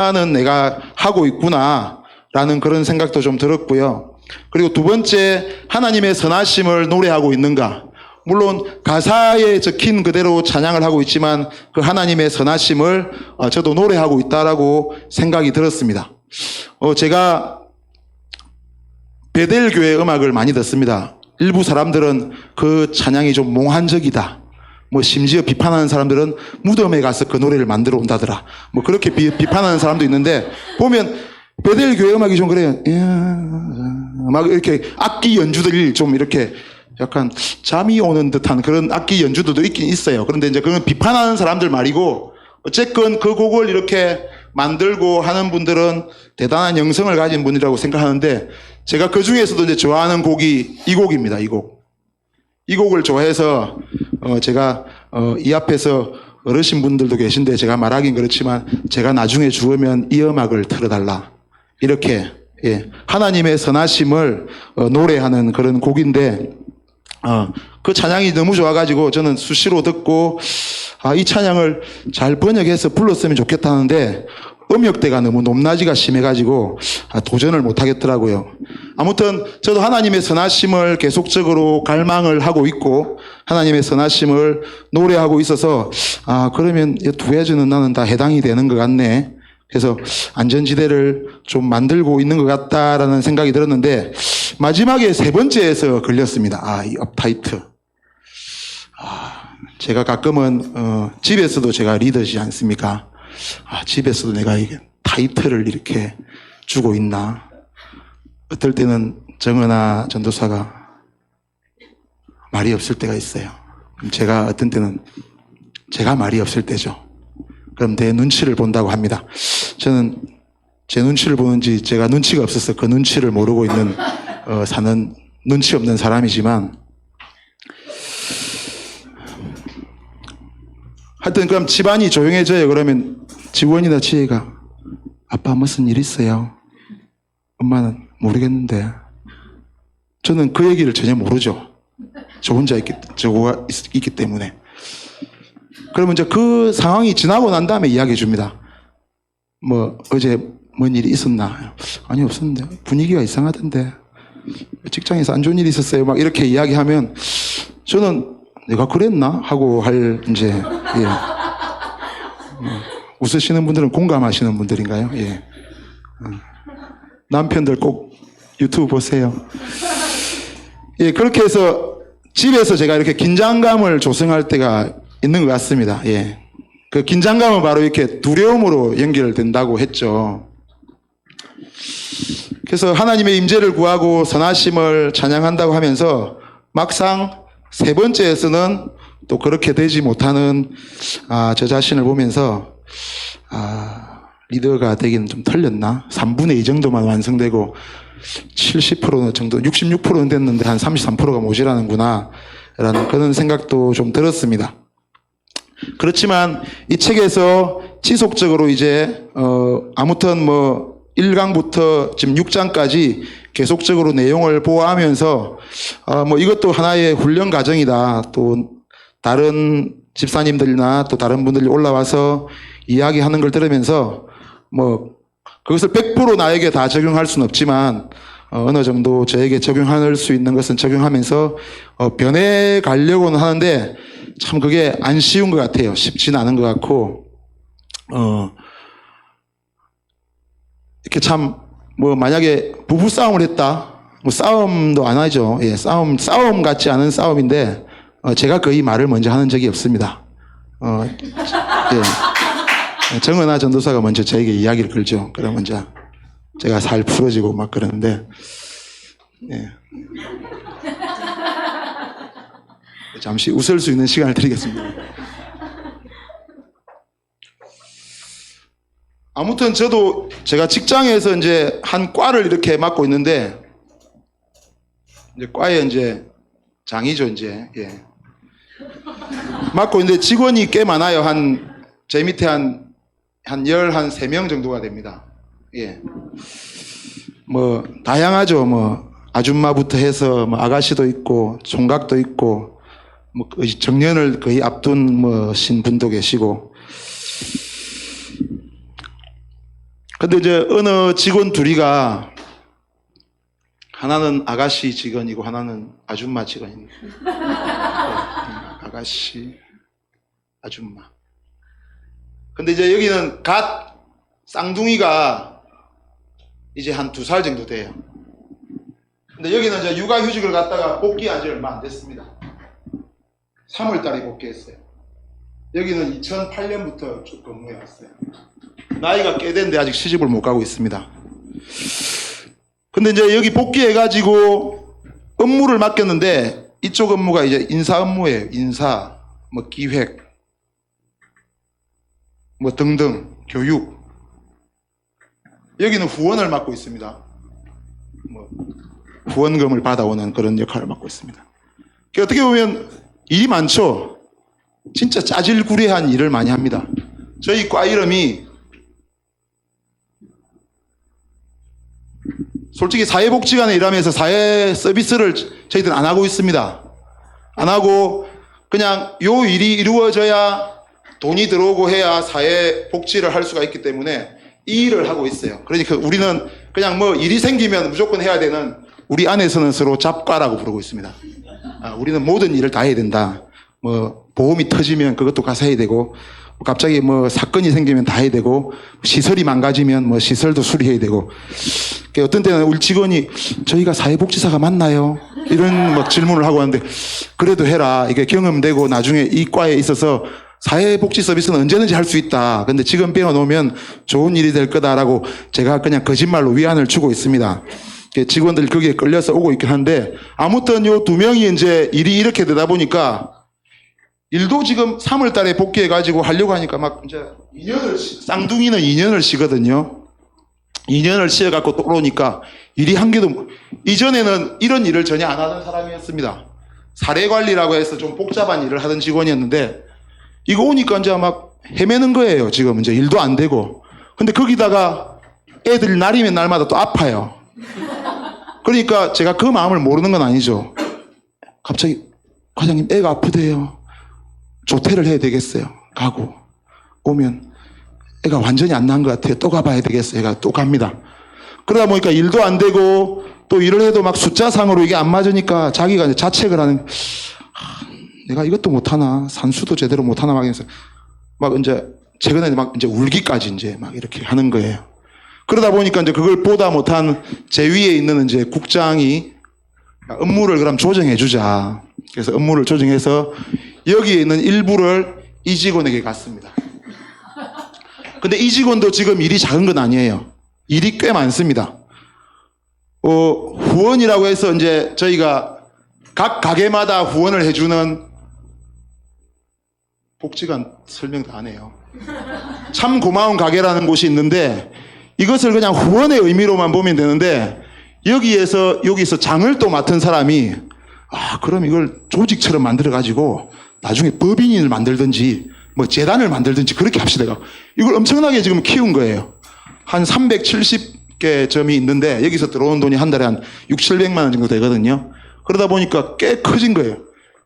는 내가 하고 있구나라는 그런 생각도 좀 들었고요. 그리고 두 번째, 하나님의 선하심을 노래하고 있는가. 물론 가사에 적힌 그대로 찬양을 하고 있지만 그 하나님의 선하심을 저도 노래하고 있다라고 생각이 들었습니다. 제가 베델 교회 음악을 많이 듣습니다. 일부 사람들은 그 찬양이 좀 몽환적이다. 뭐 심지어 비판하는 사람들은 무덤에 가서 그 노래를 만들어 온다더라. 뭐 그렇게 비판하는 사람도 있는데, 보면 베델 교회 음악이 좀 그래요. 막 이렇게 악기 연주들이 좀 이렇게 약간 잠이 오는 듯한 그런 악기 연주들도 있긴 있어요. 그런데 이제 그건 비판하는 사람들 말이고, 어쨌건 그 곡을 이렇게 만들고 하는 분들은 대단한 영성을 가진 분이라고 생각하는데, 제가 그 중에서도 이제 좋아하는 곡이 이 곡입니다. 이 곡. 이 곡을 좋아해서 제가 이 앞에서 어르신 분들도 계신데 제가 말하긴 그렇지만 제가 나중에 죽으면 이 음악을 틀어달라. 이렇게 하나님의 선하심을 노래하는 그런 곡인데, 그 찬양이 너무 좋아가지고 저는 수시로 듣고 이 찬양을 잘 번역해서 불렀으면 좋겠다는데 음역대가 너무 높낮이가 심해가지고 도전을 못하겠더라고요. 아무튼 저도 하나님의 선하심을 계속적으로 갈망을 하고 있고 하나님의 선하심을 노래하고 있어서 그러면 이 두 가지는 나는 다 해당이 되는 것 같네. 그래서 안전지대를 좀 만들고 있는 것 같다라는 생각이 들었는데, 마지막에 세 번째에서 걸렸습니다. 이 업타이트. 제가 가끔은 집에서도 제가 리더지 않습니까? 집에서도 내가 이게 타이틀을 이렇게 주고 있나? 어떨 때는 정은아 전도사가 말이 없을 때가 있어요. 그럼 제가 어떤 때는 제가 말이 없을 때죠. 그럼 내 눈치를 본다고 합니다. 저는 제 눈치를 보는지 제가 눈치가 없어서 그 눈치를 모르고 있는 사는 눈치 없는 사람이지만, 하여튼 그럼 집안이 조용해져요. 그러면 지원이나 지혜가 아빠 무슨 일 있어요? 엄마는 모르겠는데. 저는 그 얘기를 전혀 모르죠. 저 혼자 있기 때문에. 그러면 이제 그 상황이 지나고 난 다음에 이야기해 줍니다. 뭐 어제 뭔 일이 있었나? 아니 없었는데 분위기가 이상하던데 직장에서 안 좋은 일이 있었어요. 막 이렇게 이야기하면 저는 내가 그랬나? 하고 이제 웃으시는 분들은 공감하시는 분들인가요? 남편들 꼭 유튜브 보세요. 그렇게 해서 집에서 제가 이렇게 긴장감을 조성할 때가 있는 것 같습니다. 그 긴장감은 바로 이렇게 두려움으로 연결된다고 했죠. 그래서 하나님의 임재를 구하고 선하심을 찬양한다고 하면서 막상 세 번째에서는 또 그렇게 되지 못하는 저 자신을 보면서 리더가 되기는 좀 틀렸나? 3분의 2 정도만 완성되고 70% 정도, 66%는 됐는데 한 33%가 모자라는구나 라는 그런 생각도 좀 들었습니다. 그렇지만 이 책에서 지속적으로 이제 아무튼 뭐 1강부터 지금 6장까지 계속적으로 내용을 보호하면서 뭐 이것도 하나의 훈련 과정이다. 또 다른 집사님들이나 또 다른 분들이 올라와서 이야기하는 걸 들으면서 뭐 그것을 100% 나에게 다 적용할 수는 없지만 어느 정도 저에게 적용할 수 있는 것은 적용하면서 변해 가려고는 하는데 참 그게 안 쉬운 것 같아요. 쉽지는 않은 것 같고 이렇게 참 뭐 만약에 부부싸움을 했다, 뭐 싸움도 안 하죠. 싸움 같지 않은 싸움인데 제가 거의 말을 먼저 하는 적이 없습니다. 정은아 전도사가 먼저 저에게 이야기를 걸죠. 그러면 이제 제가 살 풀어지고 막 그러는데 잠시 웃을 수 있는 시간을 드리겠습니다. 아무튼 저도 제가 직장에서 이제 한 과를 이렇게 맡고 있는데, 이제 과에 이제 장이죠, 이제. 맡고 있는데 직원이 꽤 많아요. 제 밑에 한 13명 정도가 됩니다. 뭐, 다양하죠. 뭐, 아줌마부터 해서 뭐 아가씨도 있고, 총각도 있고, 뭐, 정년을 거의 앞둔 뭐, 신분도 계시고. 근데 이제 어느 직원 둘이가 하나는 아가씨 직원이고 하나는 아줌마 직원입니다. 아가씨, 아줌마. 근데 이제 여기는 갓 쌍둥이가 이제 한 2살 정도 돼요. 근데 여기는 이제 육아휴직을 갖다가 복귀한 지 얼마 안 됐습니다. 3월 달에 복귀했어요. 여기는 2008년부터 쭉 근무해 왔어요. 나이가 꽤 됐는데 아직 시집을 못 가고 있습니다. 근데 이제 여기 복귀해가지고 업무를 맡겼는데 이쪽 업무가 이제 인사 업무예요. 인사, 뭐 기획, 뭐 등등, 교육. 여기는 후원을 맡고 있습니다. 뭐 후원금을 받아오는 그런 역할을 맡고 있습니다. 어떻게 보면 일이 많죠. 진짜 짜질구레한 일을 많이 합니다. 저희 과 이름이 솔직히 사회복지관에 일하면서 사회 서비스를 저희들은 안 하고 있습니다. 안 하고 그냥 요 일이 이루어져야 돈이 들어오고 해야 사회복지를 할 수가 있기 때문에 이 일을 하고 있어요. 그러니까 우리는 그냥 뭐 일이 생기면 무조건 해야 되는, 우리 안에서는 서로 잡과라고 부르고 있습니다. 우리는 모든 일을 다 해야 된다. 뭐 보험이 터지면 그것도 가서 해야 되고, 갑자기 뭐 사건이 생기면 다 해야 되고, 시설이 망가지면 뭐 시설도 수리해야 되고. 어떤 때는 우리 직원이 저희가 사회복지사가 맞나요? 이런 막 질문을 하고 하는데, 그래도 해라. 이게 경험되고 나중에 이 과에 있어서 사회복지 서비스는 언제든지 할 수 있다. 근데 지금 배워놓으면 좋은 일이 될 거다라고 제가 그냥 거짓말로 위안을 주고 있습니다. 직원들이 거기에 끌려서 오고 있긴 한데, 아무튼 요 2명이 이제 일이 이렇게 되다 보니까 일도 지금 3월 달에 복귀해가지고 하려고 하니까 막 이제 쌍둥이는 2년을 쉬거든요. 2년을 쉬어갖고 또 오니까 일이 한 개도, 이전에는 이런 일을 전혀 안 하던 사람이었습니다. 사례관리라고 해서 좀 복잡한 일을 하던 직원이었는데, 이거 오니까 이제 막 헤매는 거예요. 지금 이제 일도 안 되고. 근데 거기다가 애들이 날이면 날마다 또 아파요. 그러니까 제가 그 마음을 모르는 건 아니죠. 갑자기 과장님 애가 아프대요. 조퇴를 해야 되겠어요. 가고 오면 애가 완전히 안 나은 것 같아요. 또 가봐야 되겠어요. 애가 또 갑니다. 그러다 보니까 일도 안 되고 또 일을 해도 막 숫자상으로 이게 안 맞으니까 자기가 이제 자책을 하는, 내가 이것도 못하나, 산수도 제대로 못하나, 막 해서 막 이제 최근에 막 이제 울기까지 이제 막 이렇게 하는 거예요. 그러다 보니까 이제 그걸 보다 못한 제 위에 있는 이제 국장이 업무를 그럼 조정해 주자. 그래서 업무를 조정해서 여기에 있는 일부를 이 직원에게 갔습니다. 근데 이 직원도 지금 일이 작은 건 아니에요. 일이 꽤 많습니다. 후원이라고 해서 이제 저희가 각 가게마다 후원을 해주는, 복지관 설명 다 안 해요. 참 고마운 가게라는 곳이 있는데 이것을 그냥 후원의 의미로만 보면 되는데, 여기서 장을 또 맡은 사람이 그럼 이걸 조직처럼 만들어 가지고 나중에 법인을 만들든지 뭐 재단을 만들든지 그렇게 합시다. 이걸 엄청나게 지금 키운 거예요. 한 370개 점이 있는데 여기서 들어온 돈이 한 달에 한 600~700만 원 정도 되거든요. 그러다 보니까 꽤 커진 거예요.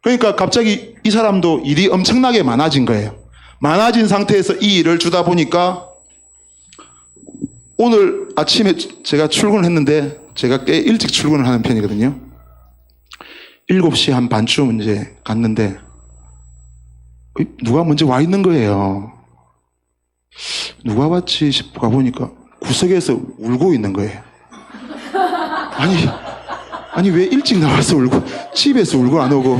그러니까 갑자기 이 사람도 일이 엄청나게 많아진 거예요. 많아진 상태에서 이 일을 주다 보니까 오늘 아침에 제가 출근을 했는데, 제가 꽤 일찍 출근을 하는 편이거든요. 7시 한 반쯤 이제 갔는데 누가 먼저 와 있는 거예요. 누가 왔지 싶어 가보니까 구석에서 울고 있는 거예요. 아니 왜 일찍 나와서 울고, 집에서 울고 안 오고.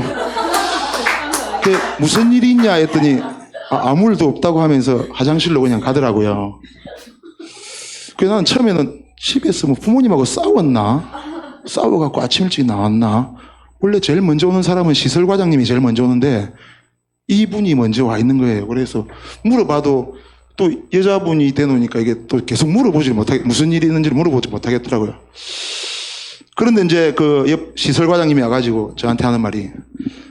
무슨 일이 있냐 했더니 아무 일도 없다고 하면서 화장실로 그냥 가더라고요. 그래서 나는 처음에는 집에서 뭐 부모님하고 싸워갖고 아침 일찍 나왔나. 원래 제일 먼저 오는 사람은 시설과장님이 제일 먼저 오는데 이분이 먼저 와 있는 거예요. 그래서 물어봐도 또 여자분이 되놓으니까 이게 또 계속 물어보지 못하게, 무슨 일이 있는지를 물어보지 못하겠더라고요. 그런데 이제 그 옆 시설과장님이 와가지고 저한테 하는 말이,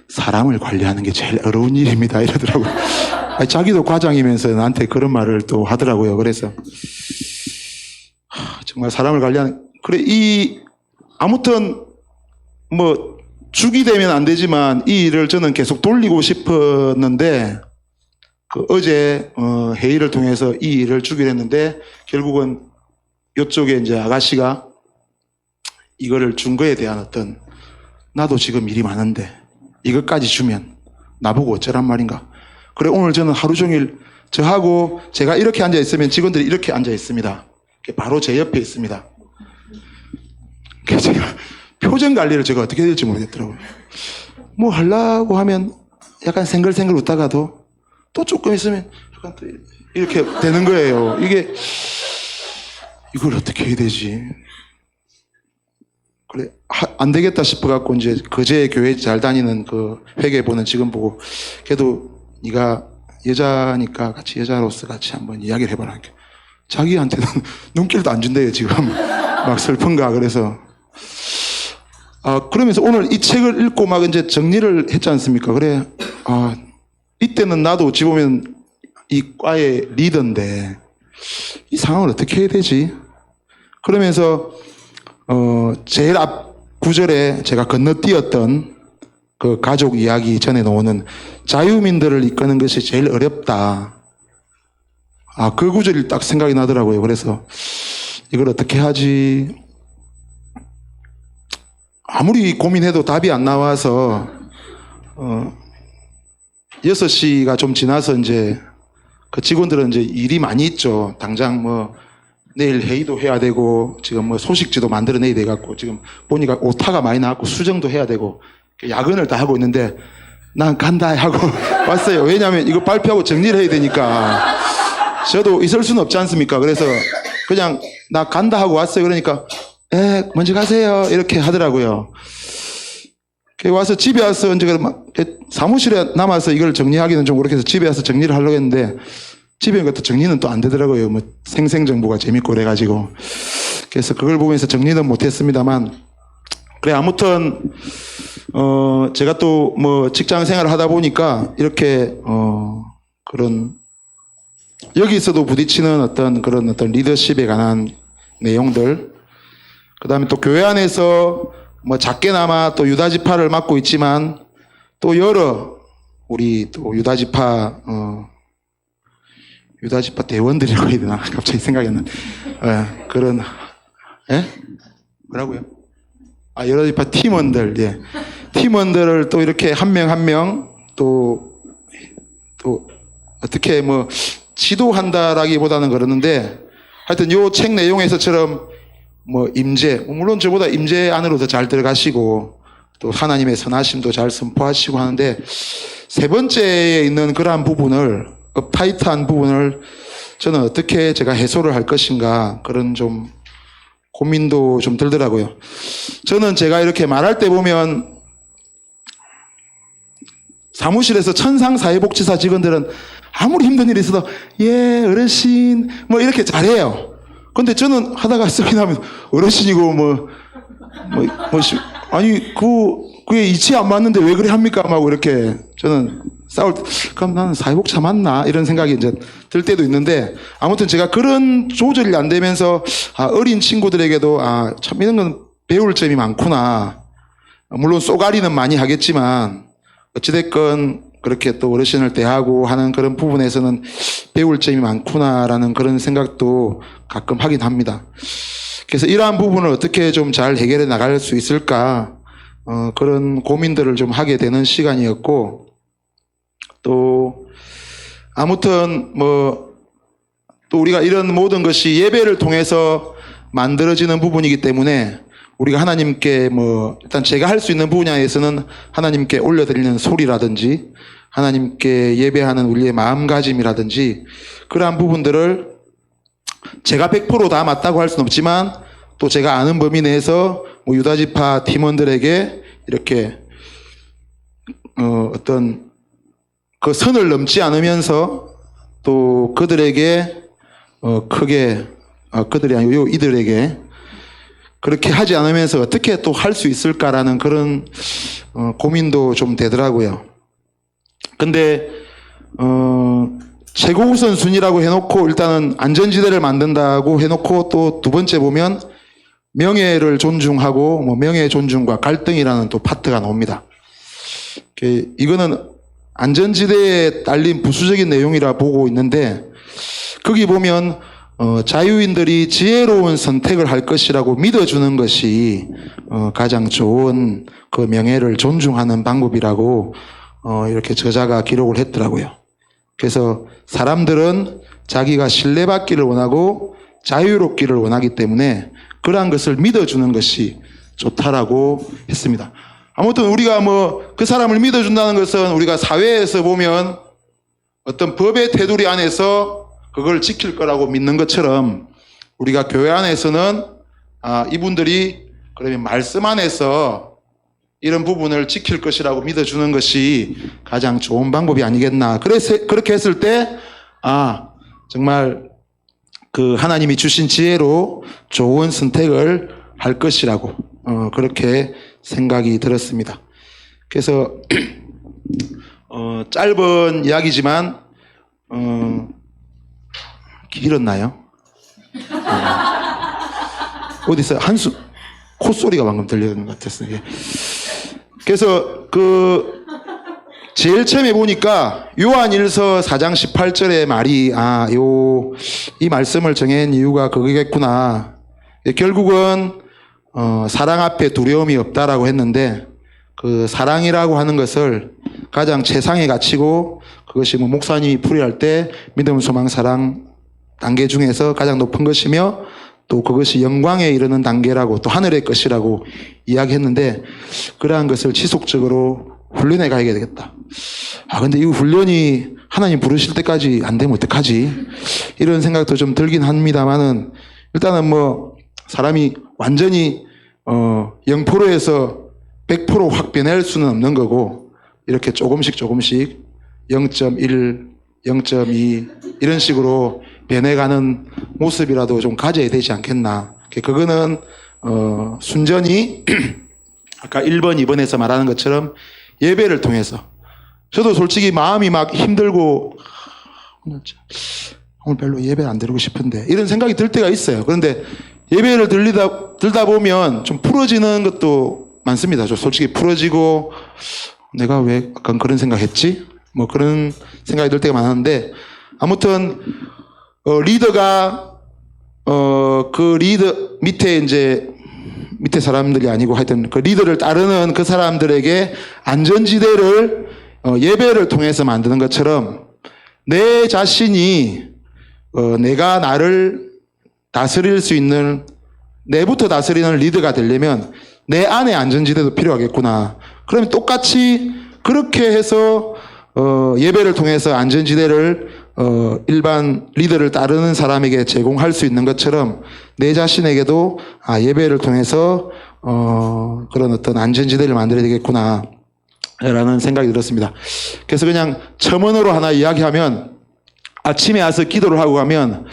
사람을 관리하는 게 제일 어려운 일입니다. 이러더라고요. 자기도 과장이면서 나한테 그런 말을 또 하더라고요. 그래서 정말 사람을 관리하는, 아무튼 뭐 죽이 되면 안 되지만 이 일을 저는 계속 돌리고 싶었는데, 어제 회의를 통해서 이 일을 주기로 했는데 결국은 이쪽에 이제 아가씨가 이거를 준 거에 대한 어떤 나도 지금 일이 많은데 이것까지 주면 나보고 어쩌란 말인가. 그래 오늘 저는 하루 종일 저하고 제가 이렇게 앉아 있으면 직원들이 이렇게 앉아 있습니다. 바로 제 옆에 있습니다. 그래서 제가 표정 관리를 제가 어떻게 해야 될지 모르겠더라고요. 뭐 하려고 하면 약간 생글생글 웃다가도 또 조금 있으면 약간 또 이렇게 되는 거예요. 이걸 어떻게 해야 되지? 그래 안 되겠다 싶어갖고 이제 그제 교회 잘 다니는 그 회계 보는 직원 보고 걔도 네가 여자니까 같이 여자로서 같이 한번 이야기를 해봐라. 자기한테는 눈길도 안 준대요 지금. 막 슬픈가 그래서 그러면서 오늘 이 책을 읽고 막 이제 정리를 했지 않습니까? 그래 이때는 나도 어찌 보면 이 과의 리더인데 이 상황을 어떻게 해야 되지? 그러면서 제일 앞 구절에 제가 건너뛰었던 그 가족 이야기 전에 나오는 자유민들을 이끄는 것이 제일 어렵다. 그 구절이 딱 생각이 나더라고요. 그래서 이걸 어떻게 하지? 아무리 고민해도 답이 안 나와서 6시가 좀 지나서 이제 그 직원들은 이제 일이 많이 있죠. 당장 뭐 내일 회의도 해야 되고 지금 뭐 소식지도 만들어내야 돼갖고 지금 보니까 오타가 많이 나왔고 수정도 해야 되고 야근을 다 하고 있는데 난 간다 하고 왔어요. 왜냐하면 이거 발표하고 정리를 해야 되니까 저도 있을 수는 없지 않습니까? 그래서 그냥 나 간다 하고 왔어요. 그러니까 먼저 가세요 이렇게 하더라고요. 와서 집에 와서 이제 사무실에 남아서 이걸 정리하기는 좀 그렇게 해서 집에 와서 정리를 하려고 했는데 집에 가서 정리는 또 안 되더라고요. 뭐 생생정보가 재밌고 그래가지고 그래서 그걸 보면서 정리는 못했습니다만 그래 아무튼 제가 또 뭐 직장 생활을 하다 보니까 이렇게 그런 여기서도 부딪히는 어떤 그런 어떤 리더십에 관한 내용들 그 다음에 또 교회 안에서 뭐 작게나마 또 유다지파를 맡고 있지만 또 여러 우리 또 유다지파 대원들이라고 해야 되나 갑자기 생각이 안 나. 그런 뭐라고요? 유다지파 팀원들 팀원들을 또 이렇게 한 명 한 명 또 어떻게 뭐 지도한다라기보다는 그러는데 하여튼 요 책 내용에서처럼 뭐 임재, 물론 저보다 임재 안으로 더 잘 들어가시고 또 하나님의 선하심도 잘 선포하시고 하는데 세 번째에 있는 그러한 부분을 업타이트한 부분을 저는 어떻게 제가 해소를 할 것인가 그런 좀 고민도 좀 들더라고요. 저는 제가 이렇게 말할 때 보면 사무실에서 천상사회복지사 직원들은 아무리 힘든 일이 있어도 어르신 뭐 이렇게 잘해요. 근데 저는 하다가 썩이 나면 어르신이고 아니 그게 이치 안 맞는데 왜 그래 합니까? 막 이렇게 저는 싸울 때 그럼 나는 사회복지사 맞나? 이런 생각이 이제 들 때도 있는데 아무튼 제가 그런 조절이 안 되면서 어린 친구들에게도 참 이런 건 배울 점이 많구나. 물론 쏘가리는 많이 하겠지만 어찌됐건 그렇게 또 어르신을 대하고 하는 그런 부분에서는 배울 점이 많구나라는 그런 생각도 가끔 하긴 합니다. 그래서 이러한 부분을 어떻게 좀 잘 해결해 나갈 수 있을까 그런 고민들을 좀 하게 되는 시간이었고 또 아무튼 또 우리가 이런 모든 것이 예배를 통해서 만들어지는 부분이기 때문에 우리가 하나님께 일단 제가 할 수 있는 분야에서는 하나님께 올려드리는 소리라든지 하나님께 예배하는 우리의 마음가짐이라든지 그러한 부분들을 제가 100%다 맞다고 할 수는 없지만 또 제가 아는 범위 내에서 유다지파 팀원들에게 이렇게 어떤 그 선을 넘지 않으면서 또 그들에게 크게 그들이 아니고 이들에게 그렇게 하지 않으면서 어떻게 또 할 수 있을까라는 그런 고민도 좀 되더라고요. 근데 최고 우선순위라고 해놓고 일단은 안전지대를 만든다고 해놓고 또 두 번째 보면 명예를 존중하고 명예 존중과 갈등이라는 또 파트가 나옵니다. 이거는 안전지대에 딸린 부수적인 내용이라 보고 있는데 거기 보면 자유인들이 지혜로운 선택을 할 것이라고 믿어주는 것이 가장 좋은 그 명예를 존중하는 방법이라고 이렇게 저자가 기록을 했더라고요. 그래서 사람들은 자기가 신뢰받기를 원하고 자유롭기를 원하기 때문에 그러한 것을 믿어주는 것이 좋다라고 했습니다. 아무튼 우리가 그 사람을 믿어준다는 것은 우리가 사회에서 보면 어떤 법의 테두리 안에서 그걸 지킬 거라고 믿는 것처럼 우리가 교회 안에서는 이분들이 그러면 말씀 안에서 이런 부분을 지킬 것이라고 믿어주는 것이 가장 좋은 방법이 아니겠나. 그래서 그렇게 했을 때 정말 그 하나님이 주신 지혜로 좋은 선택을 할 것이라고 그렇게 생각이 들었습니다. 그래서 짧은 이야기지만 길었나요? 어디서 콧소리가 방금 들리는 것 같았어요. 그래서 제일 처음에 보니까 요한일서 4장 18절의 말이 이 말씀을 정한 이유가 그거겠구나. 결국은 사랑 앞에 두려움이 없다라고 했는데 그 사랑이라고 하는 것을 가장 최상의 가치고 그것이 목사님이 풀이할 때 믿음, 소망, 사랑 단계 중에서 가장 높은 것이며 또 그것이 영광에 이르는 단계라고 또 하늘의 것이라고 이야기했는데 그러한 것을 지속적으로 훈련해 가야 되겠다. 근데 이 훈련이 하나님 부르실 때까지 안 되면 어떡하지? 이런 생각도 좀 들긴 합니다만은 일단은 사람이 완전히 0%에서 100% 확 변할 수는 없는 거고 이렇게 조금씩 0.1, 0.2 이런 식으로 변해가는 모습이라도 좀 가져야 되지 않겠나. 그거는 순전히 아까 1번, 2번에서 말하는 것처럼 예배를 통해서 저도 솔직히 마음이 막 힘들고 오늘 별로 예배 안 드리고 싶은데 이런 생각이 들 때가 있어요. 그런데 예배를 들다 보면 좀 풀어지는 것도 많습니다. 좀 솔직히 풀어지고 내가 왜 약간 그런 생각했지? 그런 생각이 들 때가 많았는데 아무튼 리더가 그 리더 밑에 사람들이 아니고 하여튼 그 리더를 따르는 그 사람들에게 안전지대를 예배를 통해서 만드는 것처럼 내 자신이 내가 나를 다스릴 수 있는 내부터 다스리는 리더가 되려면 내 안에 안전지대도 필요하겠구나. 그러면 똑같이 그렇게 해서 예배를 통해서 안전지대를 일반 리더를 따르는 사람에게 제공할 수 있는 것처럼 내 자신에게도 예배를 통해서 그런 어떤 안전지대를 만들어야 되겠구나 라는 생각이 들었습니다. 그래서 그냥 첨언으로 하나 이야기하면 아침에 와서 기도를 하고 가면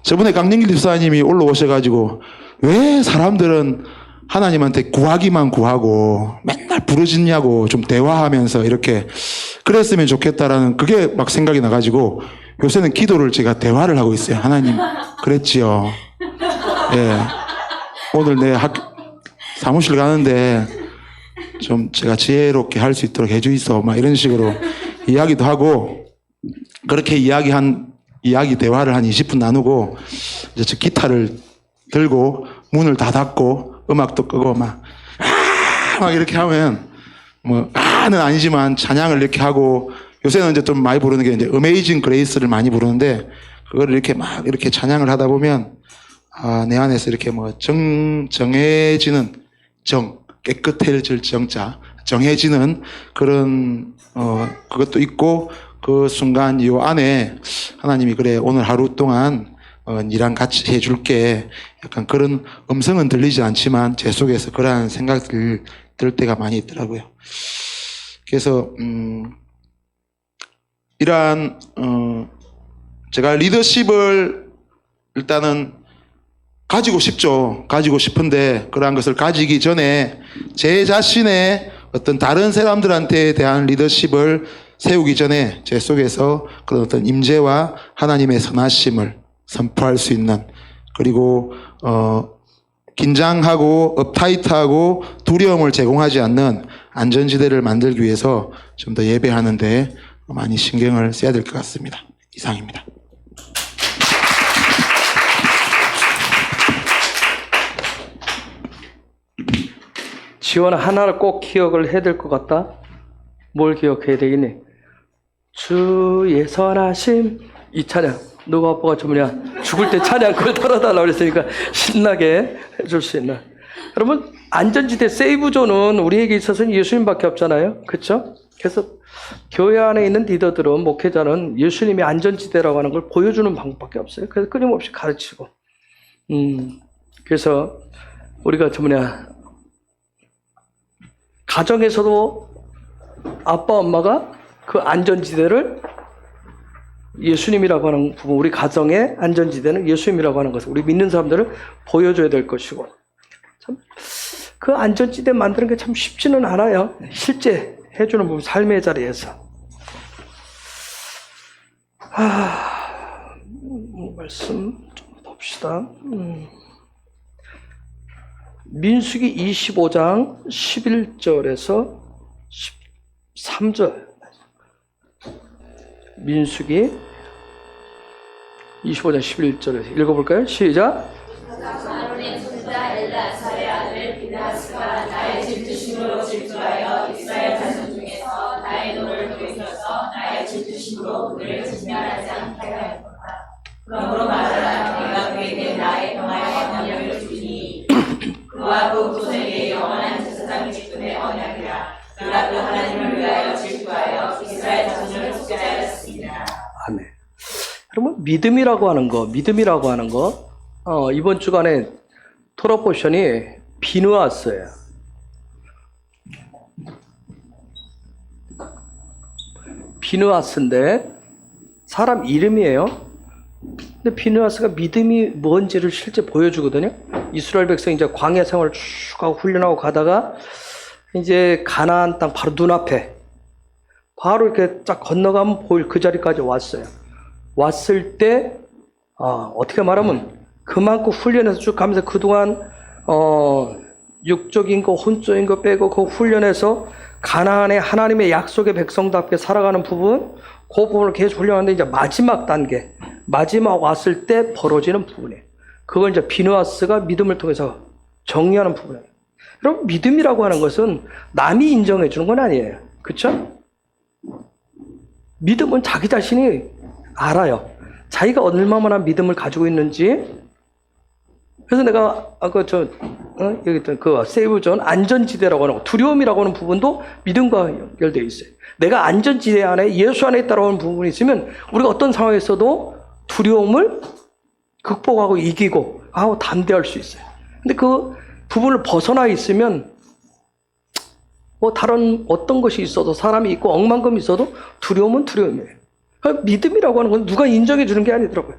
저번에 강lin길 집사님이 올라오셔가지고 왜 사람들은 하나님한테 구하기만 구하고 맨날 부르짖냐고 좀 대화하면서 이렇게 그랬으면 좋겠다라는 그게 막 생각이 나가지고 요새는 기도를 제가 대화를 하고 있어요. 하나님 그랬지요. 예. 오늘 내 사무실 가는데 좀 제가 지혜롭게 할 수 있도록 해주이소. 막 이런 식으로 이야기도 하고 그렇게 대화를 한 20분 나누고 이제 저 기타를 들고 문을 다 닫고 음악도 끄고 막 이렇게 하면 는 아니지만 찬양을 이렇게 하고 요새는 이제 좀 많이 부르는 게 이제 어메이징 그레이스를 많이 부르는데 그걸 이렇게 막 이렇게 찬양을 하다 보면 내 안에서 이렇게 정해지는 깨끗해질 정해지는 그런 그것도 있고 그 순간 요 안에 하나님이 그래 오늘 하루 동안 니랑 같이 해줄게 약간 그런 음성은 들리지 않지만 제 속에서 그러한 생각들 들 때가 많이 있더라고요. 그래서 이러한 제가 리더십을 일단은 가지고 싶죠. 가지고 싶은데 그러한 것을 가지기 전에 제 자신의 어떤 다른 사람들한테 대한 리더십을 세우기 전에 제 속에서 그런 어떤 임재와 하나님의 선하심을 선포할 수 있는 그리고 긴장하고 업타이트하고 두려움을 제공하지 않는 안전지대를 만들기 위해서 좀 더 예배하는데 많이 신경을 써야 될 것 같습니다. 이상입니다. 지원 하나를 꼭 기억을 해야 될 것 같다. 뭘 기억해야 되겠니? 주의 선하심. 이 찬양 누가 아빠가 전문이야 죽을 때 찬양 그걸 털어달라고 그랬으니까 신나게 해줄 수 있는. 여러분 안전지대 세이브존은 우리에게 있어서는 예수님밖에 없잖아요. 그렇죠? 그래서 교회 안에 있는 리더들은 목회자는 예수님이 안전지대라고 하는 걸 보여주는 방법밖에 없어요. 그래서 끊임없이 가르치고 그래서 우리가 전문이야 가정에서도 아빠 엄마가 그 안전지대를 예수님이라고 하는 부분, 우리 가정의 안전지대는 예수님이라고 하는 것을 우리 믿는 사람들을 보여줘야 될 것이고, 참 그 안전지대 만드는 게 참 쉽지는 않아요. 실제 해주는 부분, 삶의 자리에서. 말씀 좀 봅시다. 민수기 25장 11절에서 13절. 민수기 25장 11절에서 읽어볼까요? 시작. 아론의 손자 엘라사의 아들 비나스가 나의 질투심으로 질투하여 이스라엘 자손 중에서 나의 노를 돌이켜서 나의 질투심으로 그를 진멸하지 않게 하였다. 그러므로 말하라. 내가 그에게 나의 평화의 언약을 주니 그와 그 후손에게 영원한 제사장이 지금의 언약이라. 그가 그 하나님을 위하여 질투하여 이스라엘 자손을 속죄하였습니다. 아멘. 여러분 믿음이라고 하는 거 이번 주간에 토라 포션이 비누아스예요. 비누아스인데 사람 이름이에요. 근데 비누아스가 믿음이 뭔지를 실제 보여주거든요. 이스라엘 백성이 이제 광야 생활을 쭉 하고 훈련하고 가다가 이제 가나안 땅 바로 눈앞에 바로 이렇게 쫙 건너가면 보일 그 자리까지 왔어요. 왔을 때 어떻게 말하면 그만큼 훈련해서 쭉 가면서 그동안 육적인 거 혼적인 거 빼고 그 훈련해서 가나안의 하나님의 약속의 백성답게 살아가는 부분, 그 부분을 계속 훈련하는데 이제 마지막 단계, 마지막 왔을 때 벌어지는 부분이에요. 그걸 이제 비누아스가 믿음을 통해서 정리하는 부분이에요. 여러분 믿음이라고 하는 것은 남이 인정해 주는 건 아니에요. 그렇죠? 믿음은 자기 자신이 알아요. 자기가 얼마나 믿음을 가지고 있는지. 그래서 내가 아까 여기 있던 그 세이브존 안전지대라고 하는 거, 두려움이라고 하는 부분도 믿음과 연결되어 있어요. 내가 안전지대 안에 예수 안에 있다라고 하는 부분이 있으면 우리가 어떤 상황에서도 두려움을 극복하고 이기고 담대할 수 있어요. 근데 그 부분을 벗어나 있으면 다른 어떤 것이 있어도 사람이 있고 억만금이 있어도 두려움은 두려움이에요. 그러니까 믿음이라고 하는 건 누가 인정해 주는 게 아니더라고요.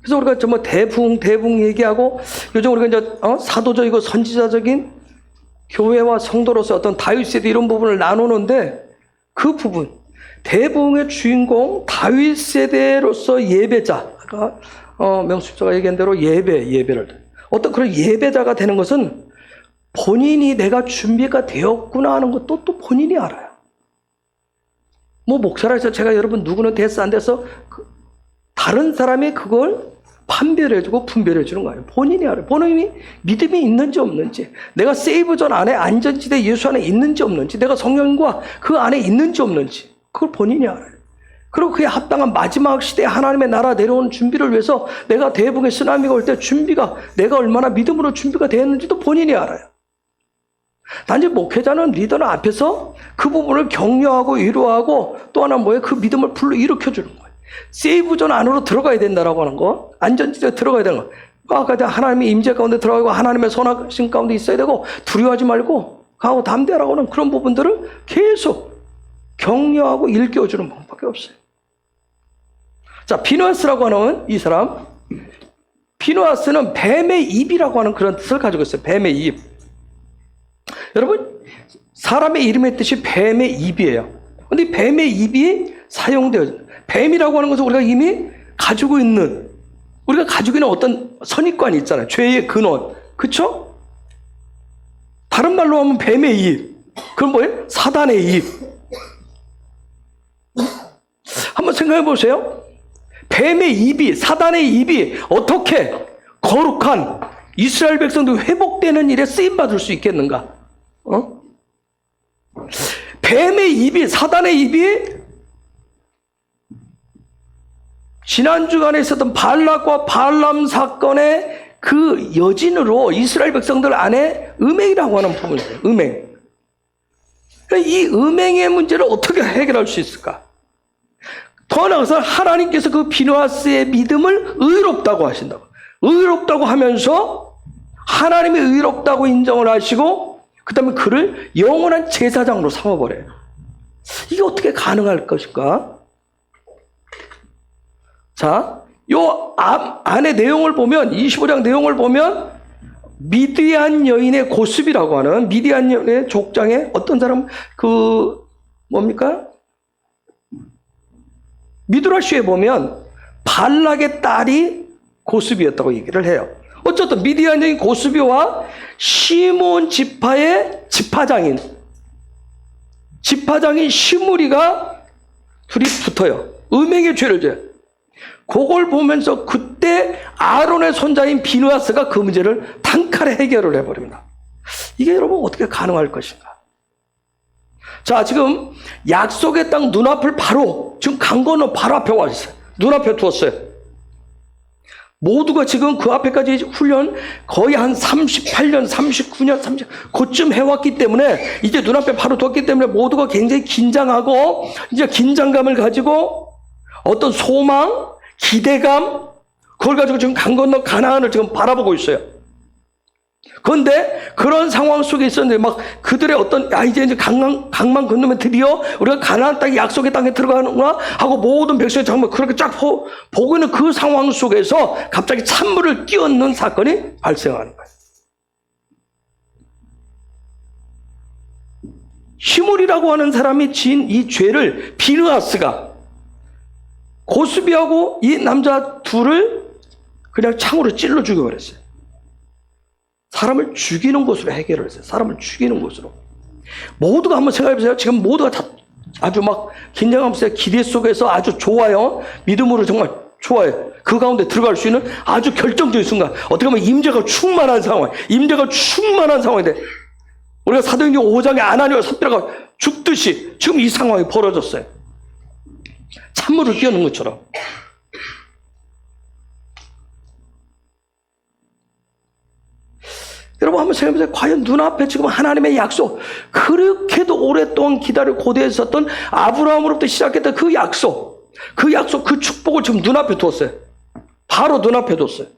그래서 우리가 정말 대붕 얘기하고 요즘 우리가 이제 사도적이고 선지자적인 교회와 성도로서 어떤 다윗 세대 이런 부분을 나누는데 그 부분 대붕의 주인공 다윗 세대로서 예배자, 아까 명수자가 얘기한 대로 예배를 어떤 그런 예배자가 되는 것은 본인이 내가 준비가 되었구나 하는 것도 또 본인이 알아요. 뭐 목사라 해서 제가 여러분 누구는 됐어 안 됐어 다른 사람이 그걸 판별해주고 분별해주는 거예요. 본인이 알아요. 본인이 믿음이 있는지 없는지, 내가 세이브존 안에 안전지대 예수 안에 있는지 없는지, 내가 성령과 그 안에 있는지 없는지 그걸 본인이 알아요. 그리고 그에 합당한 마지막 시대에 하나님의 나라 내려오는 준비를 위해서 내가 대붕의 쓰나미가 올 때 내가 얼마나 믿음으로 준비가 되었는지도 본인이 알아요. 단지 목회자는 리더는 앞에서 그 부분을 격려하고 위로하고 또 하나 그 믿음을 불러 일으켜주는 거예요. 세이브존 안으로 들어가야 된다라고 하는 거, 안전지대에 들어가야 되는 거. 아까 하나님의 임재 가운데 들어가고 하나님의 선하신 가운데 있어야 되고 두려워하지 말고 가고 담대하라고 하는 그런 부분들을 계속 격려하고 일깨워주는 방법밖에 없어요. 자, 비누아스라고 하는 이 사람, 비누아스는 뱀의 입이라고 하는 그런 뜻을 가지고 있어요. 뱀의 입. 여러분, 사람의 이름의 뜻이 뱀의 입이에요. 근데 뱀의 입이 사용되어요. 뱀이라고 하는 것은 우리가 이미 가지고 있는 어떤 선입관이 있잖아요. 죄의 근원. 그쵸? 다른 말로 하면 뱀의 입. 그건 뭐예요? 사단의 입. 한번 생각해 보세요. 뱀의 입이, 사단의 입이 어떻게 거룩한 이스라엘 백성들이 회복되는 일에 쓰임받을 수 있겠는가? 뱀의 입이, 사단의 입이 지난 주간에 있었던 발락과 발람 사건의 그 여진으로 이스라엘 백성들 안에 음행이라고 하는 부분이에요. 음행. 이 음행의 문제를 어떻게 해결할 수 있을까? 더 나아가서 하나님께서 그 비누아스의 믿음을 의롭다고 하신다고. 의롭다고 하면서 하나님이 의롭다고 인정을 하시고 그 다음에 그를 영원한 제사장으로 삼아버려요. 이게 어떻게 가능할 것인가? 자, 요 안의 내용을 보면 25장 내용을 보면 미디안 여인의 고습이라고 하는 미디안 여인의 족장에 어떤 사람 뭡니까? 미드라시에 보면 발락의 딸이 고습이었다고 얘기를 해요. 어쨌든 미디안 여인 고습이와 시몬 지파의 지파장인 시므리가 둘이 붙어요. 음행의 죄를 져요. 그걸 보면서 그때 아론의 손자인 비누아스가 그 문제를 단칼에 해결을 해버립니다. 이게 여러분 어떻게 가능할 것인가? 자, 지금 약속의 땅 눈앞을 바로 지금 강 건너 바로 앞에 와 있어요. 눈앞에 두었어요. 모두가 지금 그 앞에까지 훈련 거의 한 38년, 39년, 30 그쯤 해왔기 때문에 이제 눈앞에 바로 두었기 때문에 모두가 굉장히 긴장하고 이제 긴장감을 가지고 어떤 소망, 기대감 그걸 가지고 지금 강 건너 가나안을 지금 바라보고 있어요. 그런데 그런 상황 속에 있었는데 막 그들의 어떤 이제 강만 건너면 드디어 우리가 가나안 땅 약속의 땅에 들어가는구나 하고 모든 백성이 정말 그렇게 쫙 보고 있는 그 상황 속에서 갑자기 찬물을 끼얹는 사건이 발생하는 거예요. 시므리라고 하는 사람이 지은 이 죄를 비느하스가 고스비하고 이 남자 둘을 그냥 창으로 찔러 죽여버렸어요. 사람을 죽이는 것으로 해결을 했어요. 사람을 죽이는 것으로. 모두가 한번 생각해보세요. 지금 모두가 다 아주 막 긴장하면서 기대 속에서 아주 좋아요. 믿음으로 정말 좋아요. 그 가운데 들어갈 수 있는 아주 결정적인 순간. 어떻게 보면 임재가 충만한 상황. 임재가 충만한 상황인데 우리가 사도행전 5장에 아나니와 삽비라가 죽듯이 지금 이 상황이 벌어졌어요. 찬물을 끼얹는 것처럼. 여러분 한번 생각해보세요. 과연 눈앞에 지금 하나님의 약속, 그렇게도 오랫동안 기다려 고대했었던 아브라함으로부터 시작했던 그 약속, 그 축복을 지금 눈앞에 두었어요. 바로 눈앞에 뒀어요.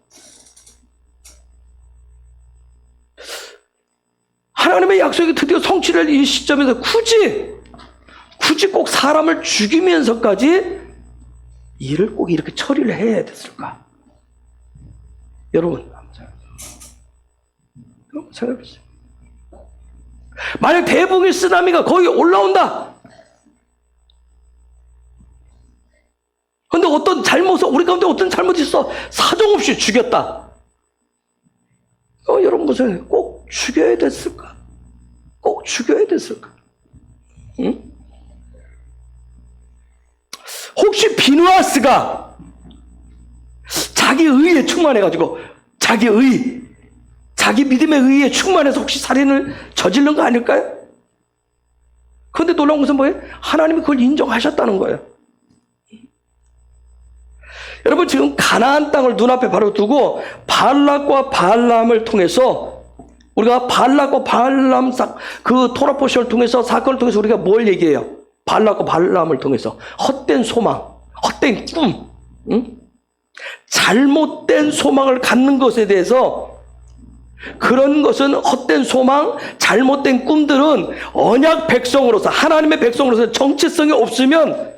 하나님의 약속이 드디어 성취될 이 시점에서 굳이 꼭 사람을 죽이면서까지 일을 꼭 이렇게 처리를 해야 됐을까? 여러분 생각해보세요. 만약 대붕의 쓰나미가 거기 올라온다. 그런데 우리 가운데 어떤 잘못이 있어 사정없이 죽였다. 여러분 보세요. 꼭 죽여야 됐을까? 꼭 죽여야 됐을까? 응? 혹시 비누아스가 자기 의에 충만해가지고 자기 믿음의 의에 충만해서 혹시 살인을 저지른 거 아닐까요? 그런데 놀라운 것은 뭐예요? 하나님이 그걸 인정하셨다는 거예요. 여러분 지금 가나안 땅을 눈앞에 바로 두고 발락과 발람을 통해서 우리가 발락과 발람 그 토라포시를 통해서 사건을 통해서 우리가 뭘 얘기해요? 발락과 발람을 통해서 헛된 소망, 헛된 꿈, 응? 잘못된 소망을 갖는 것에 대해서 그런 것은 헛된 소망, 잘못된 꿈들은 언약 백성으로서 하나님의 백성으로서 정체성이 없으면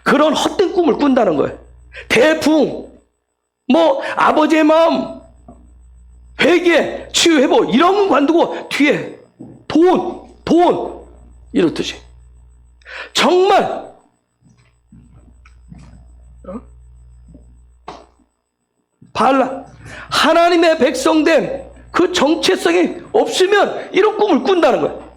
그런 헛된 꿈을 꾼다는 거예요. 대풍, 아버지의 마음, 회개, 치유, 회복 이런 건 관두고 뒤에 돈 이렇듯이 정말 발라 하나님의 백성된 그 정체성이 없으면 이런 꿈을 꾼다는 거예요.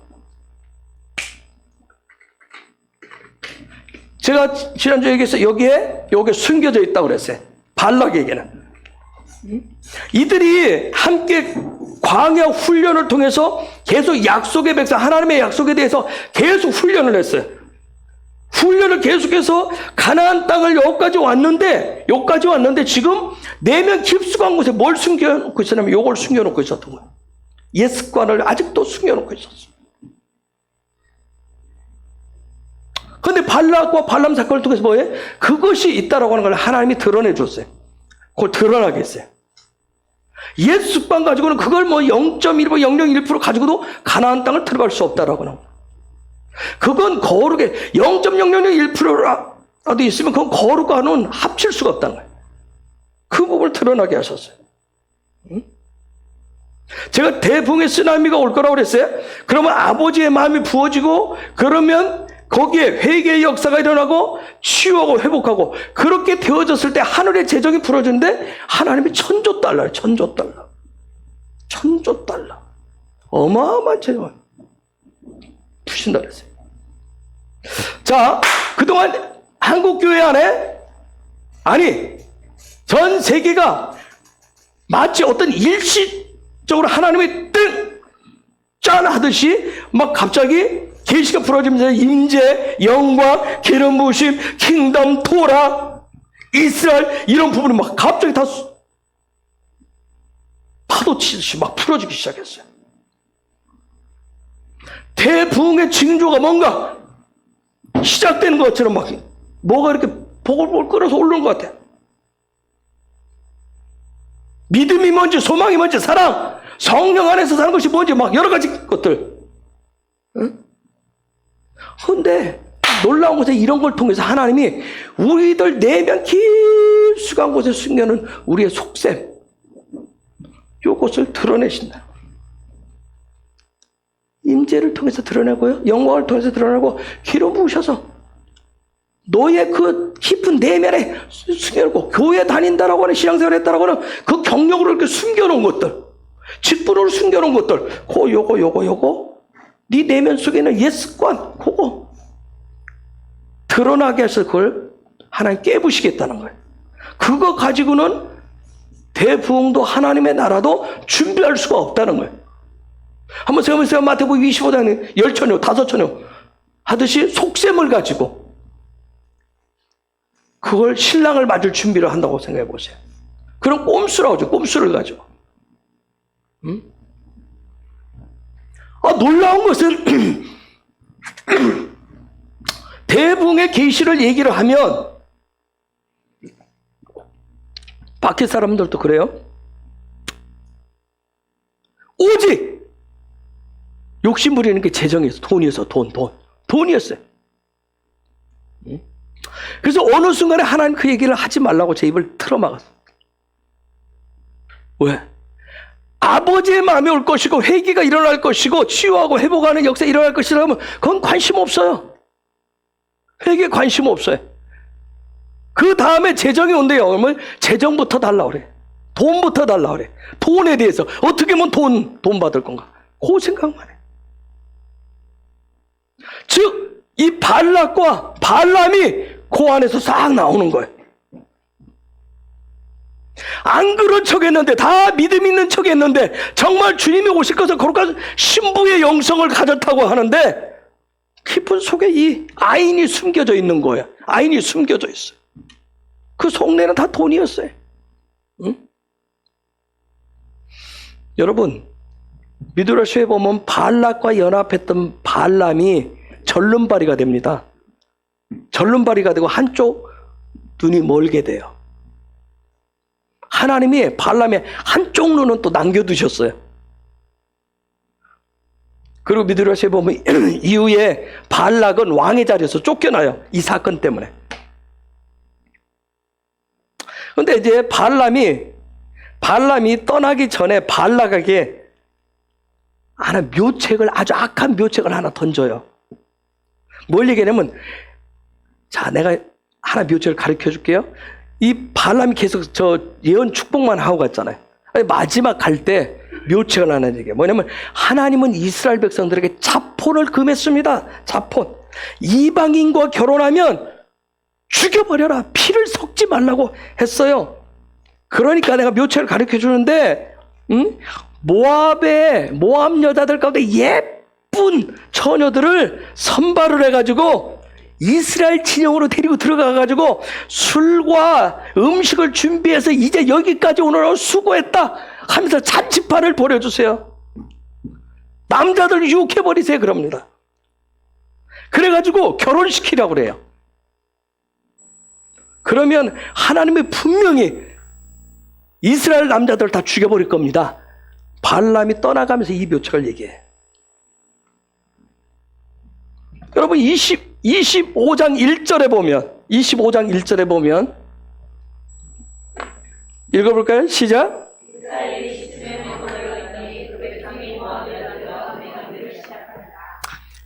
제가 지난주에 얘기해서 여기에 숨겨져 있다고 그랬어요. 발락에게는. 이들이 함께 광야 훈련을 통해서 계속 약속의 백성, 하나님의 약속에 대해서 계속 훈련을 했어요. 훈련을 계속해서 가나안 땅을 여기까지 왔는데 지금 내면 깊숙한 곳에 뭘 숨겨놓고 있었냐면 요걸 숨겨놓고 있었던 거예요. 옛 습관을 아직도 숨겨놓고 있었어요. 그런데 발락과 발람 사건을 통해서 뭐예요? 그것이 있다라고 하는 걸 하나님이 드러내 줬어요. 그걸 드러나게 했어요. 옛 습관 가지고는 그걸 뭐 0.1%, 0.01% 가지고도 가나안 땅을 들어갈 수 없다라고 하는 거예요. 그건 거룩에 0.001%라도 있으면 그건 거룩과는 합칠 수가 없다는 거예요. 그 부분을 드러나게 하셨어요. 제가 대붕의 쓰나미가 올 거라고 그랬어요. 그러면 아버지의 마음이 부어지고 그러면 거기에 회개의 역사가 일어나고 치유하고 회복하고 그렇게 되어졌을 때 하늘의 재정이 풀어지는데 하나님이 천조달러예요. 천조달러. 어마어마한 재정을 푸신다 그랬어요. 자, 그동안 한국교회 안에 전 세계가 마치 어떤 일시적으로 하나님의 짠 하듯이 막 갑자기 계시가 풀어지면서 임재, 영광, 기름 부으심, 킹덤, 토라, 이스라엘 이런 부분이 막 갑자기 다 파도 치듯이 막 풀어지기 시작했어요. 대부흥의 징조가 뭔가 시작되는 것처럼 막 뭐가 이렇게 보글보글 끓어서 오르는 것 같아요. 믿음이 뭔지, 소망이 뭔지, 사랑, 성령 안에서 사는 것이 뭔지 막 여러 가지 것들. 그런데 놀라운 것은 이런 걸 통해서 하나님이 우리들 내면 깊숙한 곳에 숨겨놓은 우리의 속셈, 이것을 드러내신다. 임재를 통해서 드러내고요, 영광을 통해서 드러내고 기름 부으셔서 너의 그 깊은 내면에 숨겨놓고 교회 다닌다라고 하는 신앙생활 했다라고 하는 그 경력으로 이렇게 숨겨놓은 것들, 직분으로 숨겨놓은 것들, 요거 네 내면 속에 있는 옛 습관 그거 드러나게 해서 그걸 하나님 깨부시겠다는 거예요. 그거 가지고는 대부흥도 하나님의 나라도 준비할 수가 없다는 거예요. 한번 생각해보세요. 마태복음 25장에 10처녀 5처녀 하듯이 속셈을 가지고 그걸 신랑을 맞을 준비를 한다고 생각해 보세요. 그런 꼼수라고 하죠. 꼼수를 가지고. 놀라운 것은 대부흥의 계시를 얘기를 하면 밖에 사람들도 그래요. 오직 욕심 부리는 게 재정이었어. 돈이었어요. 그래서 어느 순간에 하나님 그 얘기를 하지 말라고 제 입을 틀어막았어요. 왜? 아버지의 마음이 올 것이고 회개가 일어날 것이고 치유하고 회복하는 역사가 일어날 것이라면 그건 관심 없어요. 회개에 관심 없어요. 그 다음에 재정이 온대요. 그러면 재정부터 달라 그래. 돈부터 달라 그래. 돈에 대해서 어떻게 하면 돈 받을 건가? 그 생각만 해. 즉, 이 발락과 발람이 그 안에서 싹 나오는 거예요. 안 그런 척 했는데, 다 믿음 있는 척 했는데, 정말 주님이 오실 것을 거룩한 신부의 영성을 가졌다고 하는데, 깊은 속에 이 아인이 숨겨져 있는 거예요. 아인이 숨겨져 있어요. 그 속내는 다 돈이었어요. 응? 여러분, 미드라시에 보면 발락과 연합했던 발람이 절름발이가 됩니다. 절름발이가 되고 한쪽 눈이 멀게 돼요. 하나님이 발람의 한쪽 눈은 또 남겨두셨어요. 그리고 미드라시에 보면 이후에 발락은 왕의 자리에서 쫓겨나요. 이 사건 때문에. 그런데 이제 발람이 떠나기 전에 발락에게 아주 악한 묘책을 하나 던져요. 뭘 얘기하냐면, 자, 내가 하나 묘책을 가르쳐 줄게요. 이 발람이 계속 저 예언 축복만 하고 갔잖아요. 마지막 갈 때 묘책을 하나 얘기해요. 뭐냐면, 하나님은 이스라엘 백성들에게 자폰을 금했습니다. 자폰. 이방인과 결혼하면 죽여버려라. 피를 섞지 말라고 했어요. 그러니까 내가 묘체를 가르쳐 주는데, 모압 여자들 가운데 예쁜 처녀들을 선발을 해가지고 이스라엘 진영으로 데리고 들어가가지고 술과 음식을 준비해서 이제 여기까지 오느라고 수고했다 하면서 잔치판을 벌여주세요. 남자들 유혹해버리세요. 그럽니다. 그래가지고 결혼시키라고 그래요. 그러면 하나님이 분명히 이스라엘 남자들 다 죽여버릴 겁니다. 발람이 떠나가면서 이 묘책을 얘기해. 여러분 25장 1절에 보면 읽어볼까요? 시작.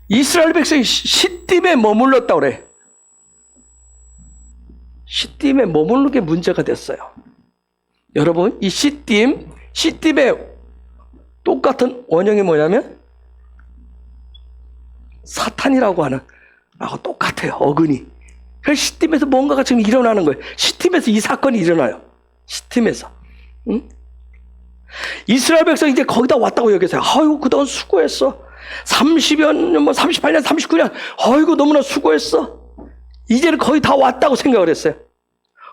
이스라엘 백성이 시딤에 머물렀다고 그래. 시딤에 머무르는 게 문제가 됐어요. 여러분 이 시딤의 똑같은 원형이 뭐냐면 사탄이라고 하는 하고 똑같아요. 어근이. 그래서 시딤에서 뭔가가 지금 일어나는 거예요. 시딤에서 이 사건이 일어나요. 시딤에서. 응? 이스라엘 백성이 이제 거기다 왔다고 여기서요. 아이고 그동안 수고했어. 30여 년, 38년, 39년. 아이고 너무나 수고했어. 이제는 거의 다 왔다고 생각을 했어요.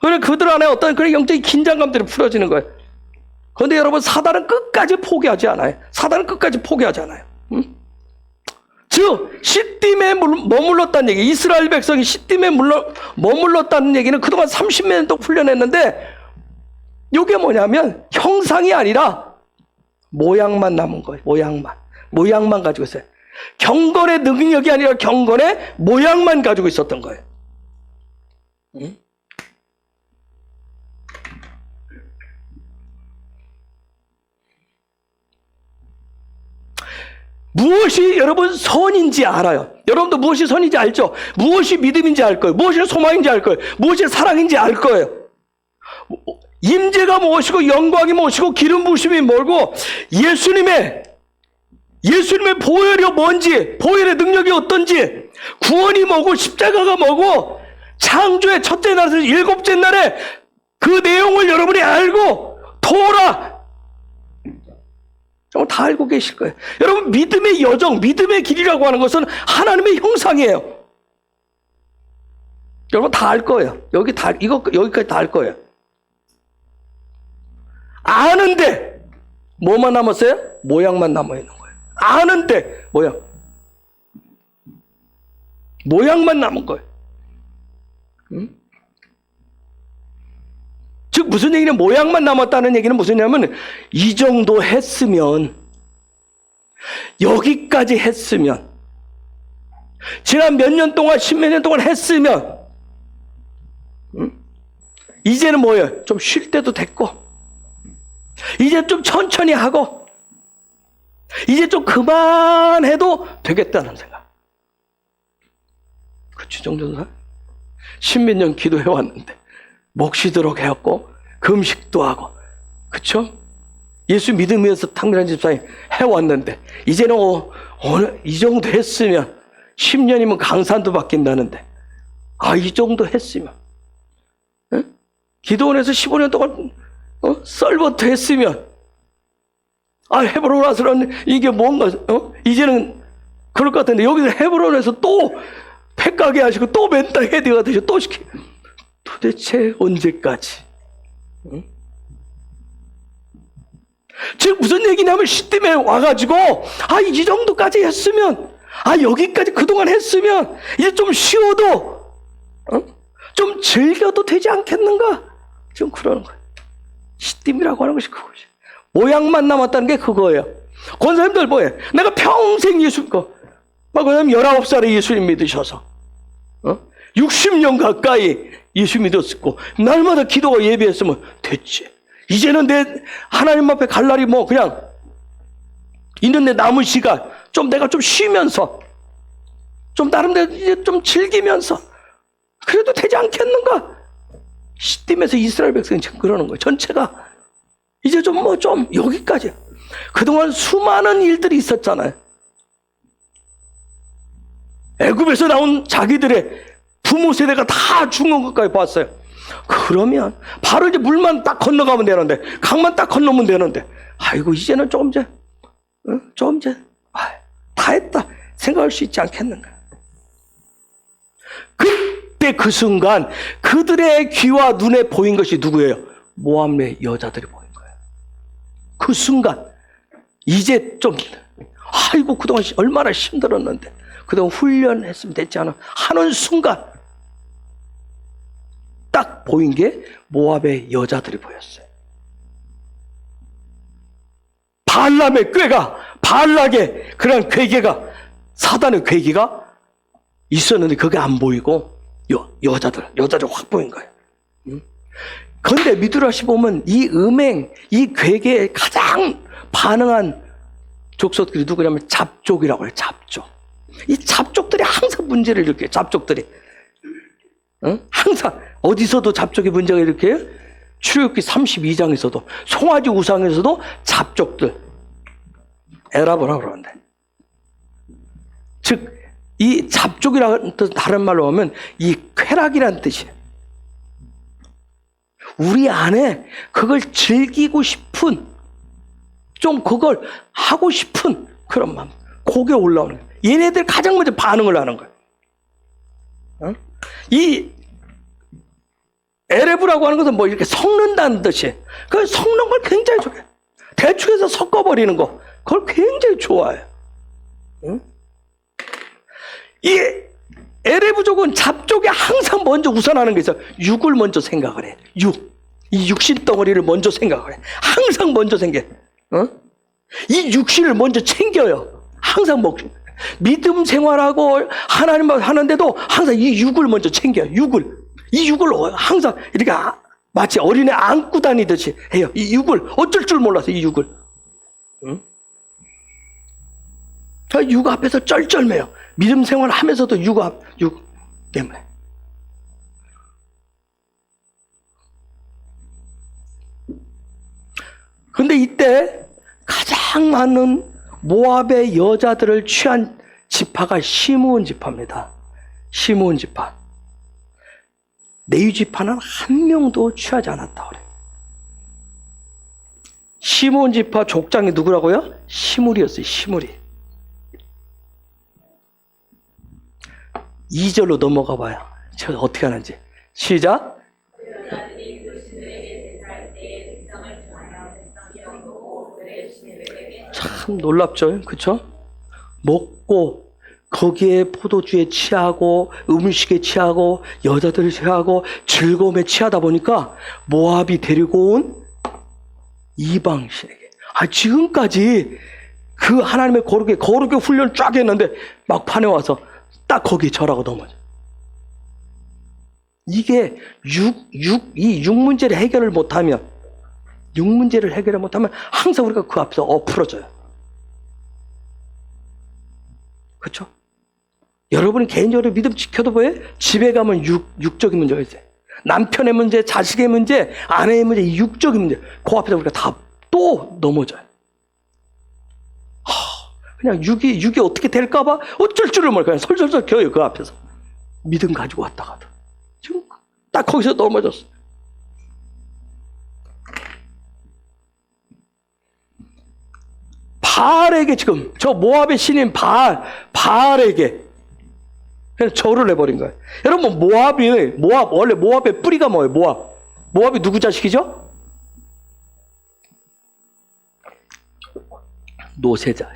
그래서 그들 안에 어떤 그런 영적인 긴장감들이 풀어지는 거예요. 그런데 여러분 사단은 끝까지 포기하지 않아요. 응? 즉 시딤에 머물렀다는 얘기, 이스라엘 백성이 시딤에 머물렀다는 얘기는 그동안 30몇 년 동안 훈련했는데 이게 뭐냐면 형상이 아니라 모양만 남은 거예요. 모양만 가지고 있어요. 경건의 능력이 아니라 경건의 모양만 가지고 있었던 거예요. 응? 무엇이 여러분 선인지 알아요. 여러분도 무엇이 선인지 알죠? 무엇이 믿음인지 알 거예요. 무엇이 소망인지 알 거예요. 무엇이 사랑인지 알 거예요. 임재가 무엇이고 영광이 무엇이고 기름 부으심이 뭐고 예수님의 보혈이 뭔지, 보혈의 능력이 어떤지, 구원이 뭐고 십자가가 뭐고 창조의 첫째 날에서 일곱째 날에 그 내용을 여러분이 알고 토라 정말 다 알고 계실 거예요. 여러분 믿음의 여정, 믿음의 길이라고 하는 것은 하나님의 형상이에요. 여러분 다 알 거예요. 여기까지 다 알 거예요. 아는데 뭐만 남았어요? 모양만 남아 있는 거예요. 아는데 모양만 남은 거예요. 응? 즉 무슨 얘기냐? 모양만 남았다는 얘기는 무슨 얘기냐면 이 정도 했으면, 여기까지 했으면, 지난 몇 년 동안, 십몇 년 동안 했으면, 이제는 뭐예요? 좀 쉴 때도 됐고, 이제 좀 천천히 하고, 이제 좀 그만해도 되겠다는 생각. 그치 정도는 십몇 년 기도해왔는데 목 쉬도록 해왔고 금식도 하고, 그쵸? 예수 믿으면서 탕민한 집사님 해왔는데 이제는 이 정도 했으면 10년이면 강산도 바뀐다는데 이 정도 했으면, 응? 기도원에서 15년 동안 썰버터 했으면 헤브론 와서는 이게 뭔가 이제는 그럴 것 같은데 여기서 헤브론에서 또 팩가게 하시고 또 맨날 헤드가 되시고 또 시키. 도대체 언제까지? 응? 즉 무슨 얘기냐면 시딤에 와가지고 이 정도까지 했으면, 여기까지 그동안 했으면 이제 좀 쉬어도 좀 즐겨도 되지 않겠는가? 지금 그러는 거예요. 시딤이라고 하는 것이 그거죠. 모양만 남았다는 게 그거예요. 권사님들 뭐예요? 내가 평생 예수 믿고, 그다음에 19살에 예수님 믿으셔서 60년 가까이 예수 믿었고 날마다 기도가 예배했으면 됐지. 이제는 내 하나님 앞에 갈 날이 그냥 있는 내 남은 시간 내가 좀 쉬면서 좀 나름대로 이제 좀 즐기면서 그래도 되지 않겠는가? 시딤에서 이스라엘 백성이 지금 그러는 거예요. 전체가 이제 좀 여기까지. 그동안 수많은 일들이 있었잖아요. 애굽에서 나온 자기들의 부모 세대가 다 죽는 것까지 봤어요. 그러면 바로 이제 물만 딱 건너가면 되는데, 강만 딱 건너면 되는데, 아이고 이제는 좀 이제 다 했다 생각할 수 있지 않겠는가. 그때 그 순간 그들의 귀와 눈에 보인 것이 누구예요? 모압의 여자들이 보인 거예요. 그 순간 이제 좀, 아이고 그동안 얼마나 힘들었는데, 그동안 훈련했으면 됐지 않아 하는 순간 딱 보인 게 모압의 여자들이 보였어요. 발람의 꾀가, 발락의 그런 괴계가, 사단의 괴계가 있었는데 그게 안 보이고 여자들 확 보인 거예요. 그런데 미드라시 보면 이 음행, 이 괴계에 가장 반응한 족속들이 누구냐면 잡족이라고 해요. 잡족. 이 잡족들이 항상 문제를 일으켜요. 잡족들이. 항상 어디서도 잡족이 문제가 일으켜요. 출애굽기 32장에서도, 송아지 우상에서도 잡족들 에라브라고 그러는데, 즉 이 잡족이라는 뜻, 다른 말로 하면 이 쾌락이라는 뜻이에요. 우리 안에 그걸 즐기고 싶은, 좀 그걸 하고 싶은 그런 마음, 그게 올라오는 거예요. 얘네들 가장 먼저 반응을 하는 거예요. 이 에레브라고 하는 것은 뭐 이렇게 섞는다는 뜻이에요. 그 섞는 걸 굉장히 좋아해요. 대충해서 섞어버리는 거, 그걸 굉장히 좋아해요. 이 에레브족은 잡족이 항상 먼저 우선하는 게 있어요. 육을 먼저 생각을 해. 이 육신 덩어리를 먼저 생각을 해. 항상 먼저 생겨. 이 육신을 먼저 챙겨요. 항상 믿음 생활하고 하나님만 하는데도 항상 이 육을 먼저 챙겨요. 이 육을 항상 이렇게 마치 어린애 안고 다니듯이 해요. 이 육을 어쩔 줄 몰라서 이 육을. 육 앞에서 쩔쩔매요. 믿음 생활 하면서도 육 때문에. 근데 이때 가장 많은 모압의 여자들을 취한 지파가 시므온 지파입니다. 시므온 지파. 레위 지파는 한 명도 취하지 않았다 그래요. 시므온 지파 족장이 누구라고요? 시므리였어요. 시므리. 2절로 넘어가 봐요. 저 어떻게 하는지. 시작. 참 놀랍죠? 그렇죠? 먹고 거기에 포도주에 취하고 음식에 취하고 여자들을 취하고 즐거움에 취하다 보니까 모압이 데리고 온 이방신에게, 지금까지 그 하나님의 거룩의 훈련 쫙 했는데 막판에 와서 딱 거기에 절하고 넘어져. 이게 이 육 문제를 해결을 못하면, 항상 우리가 그 앞에서 엎으러져요. 그렇죠? 여러분이 개인적으로 믿음 지켜도 보여요? 집에 가면 육적인 문제가 있어요. 남편의 문제, 자식의 문제, 아내의 문제, 이 육적인 문제, 그 앞에서 우리가 다 또 넘어져요. 그냥 육이 어떻게 될까봐 어쩔 줄을 몰라요. 그냥 설설설 겨요. 그 앞에서 믿음 가지고 왔다가도 지금 딱 거기서 넘어졌어. 바알에게, 지금 저 모압의 신인 바알에게 그냥 절을 해버린 거예요. 여러분, 원래 모압의 뿌리가 뭐예요? 모압이 누구 자식이죠? 노세자.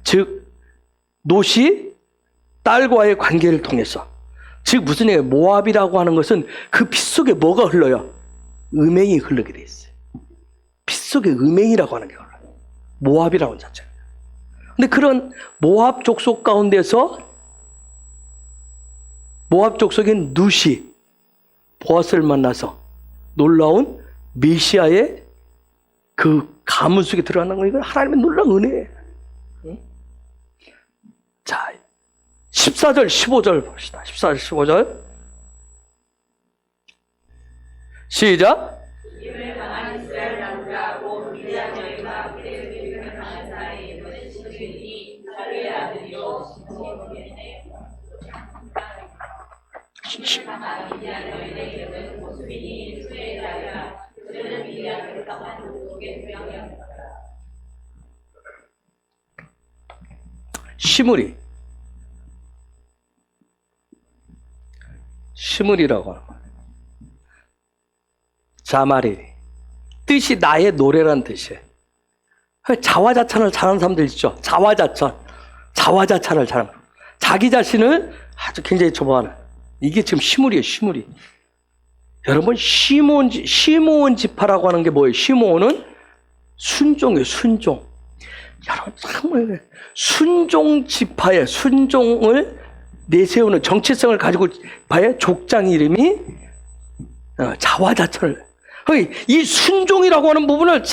즉 롯이 딸과의 관계를 통해서, 즉 무슨 얘기예요? 모압이라고 하는 것은 그 피 속에 뭐가 흘러요? 음행이 흐르게 돼 있어요. 피 속에 음행이라고 하는 게 흘러요. 모압이라고 하는 자체가. 근데 그런 모압 족속 가운데서 모압 족속인 룻이 보아스를 만나서 놀라운 메시아의 그 가문 속에 들어가는 거, 이건 하나님의 놀라운 은혜예요. 자, 14절, 15절 봅시다. 14절, 15절. 시작. 모습이니 주의 자리라. 그들은 미리한 그 땅만 목록의 모양이었다. 시므리라고 하는 거예요. 자마리. 뜻이 나의 노래란 뜻이에요. 자화자찬을 잘하는 사람들 있죠. 자화자찬을 잘하는. 자기 자신을 아주 굉장히 좋아하는. 이게 지금 시므리예요, 시므리. 여러분, 시므온 지파라고 하는 게 뭐예요? 시므온은 순종이에요, 순종. 여러분, 정말 순종 지파의 순종을 내세우는 정체성을 가지고 봐야 족장 이름이 자화자찬을. 이 순종이라고 하는 부분을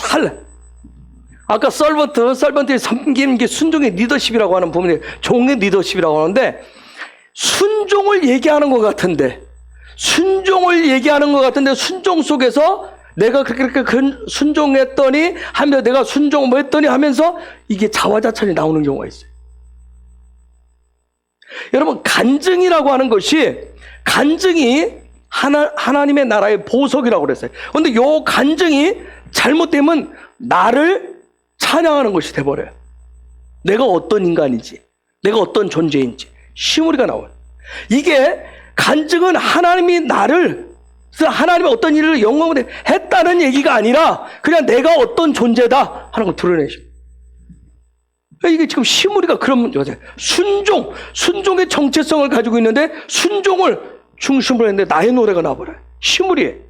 아까 서번트에 섬기는 게 순종의 리더십이라고 하는 부분이 종의 리더십이라고 하는데, 순종을 얘기하는 것 같은데 순종 속에서 내가 그렇게 순종했더니 하며 내가 순종 뭐 했더니 하면서 이게 자화자찬이 나오는 경우가 있어요. 여러분, 간증이라고 하는 것이, 간증이 하나님의 나라의 보석이라고 그랬어요. 그런데 요 간증이 잘못되면 나를 찬양하는 것이 돼버려요. 내가 어떤 인간인지, 내가 어떤 존재인지 시므리가 나와요. 이게 간증은 하나님이 하나님의 어떤 일을 영광으로 했다는 얘기가 아니라 그냥 내가 어떤 존재다 하는 걸 드러내십니다. 이게 지금 시므리가 그런 문제가 순종의 정체성을 가지고 있는데 순종을 중심으로 했는데 나의 노래가 나와버려요. 시므리에.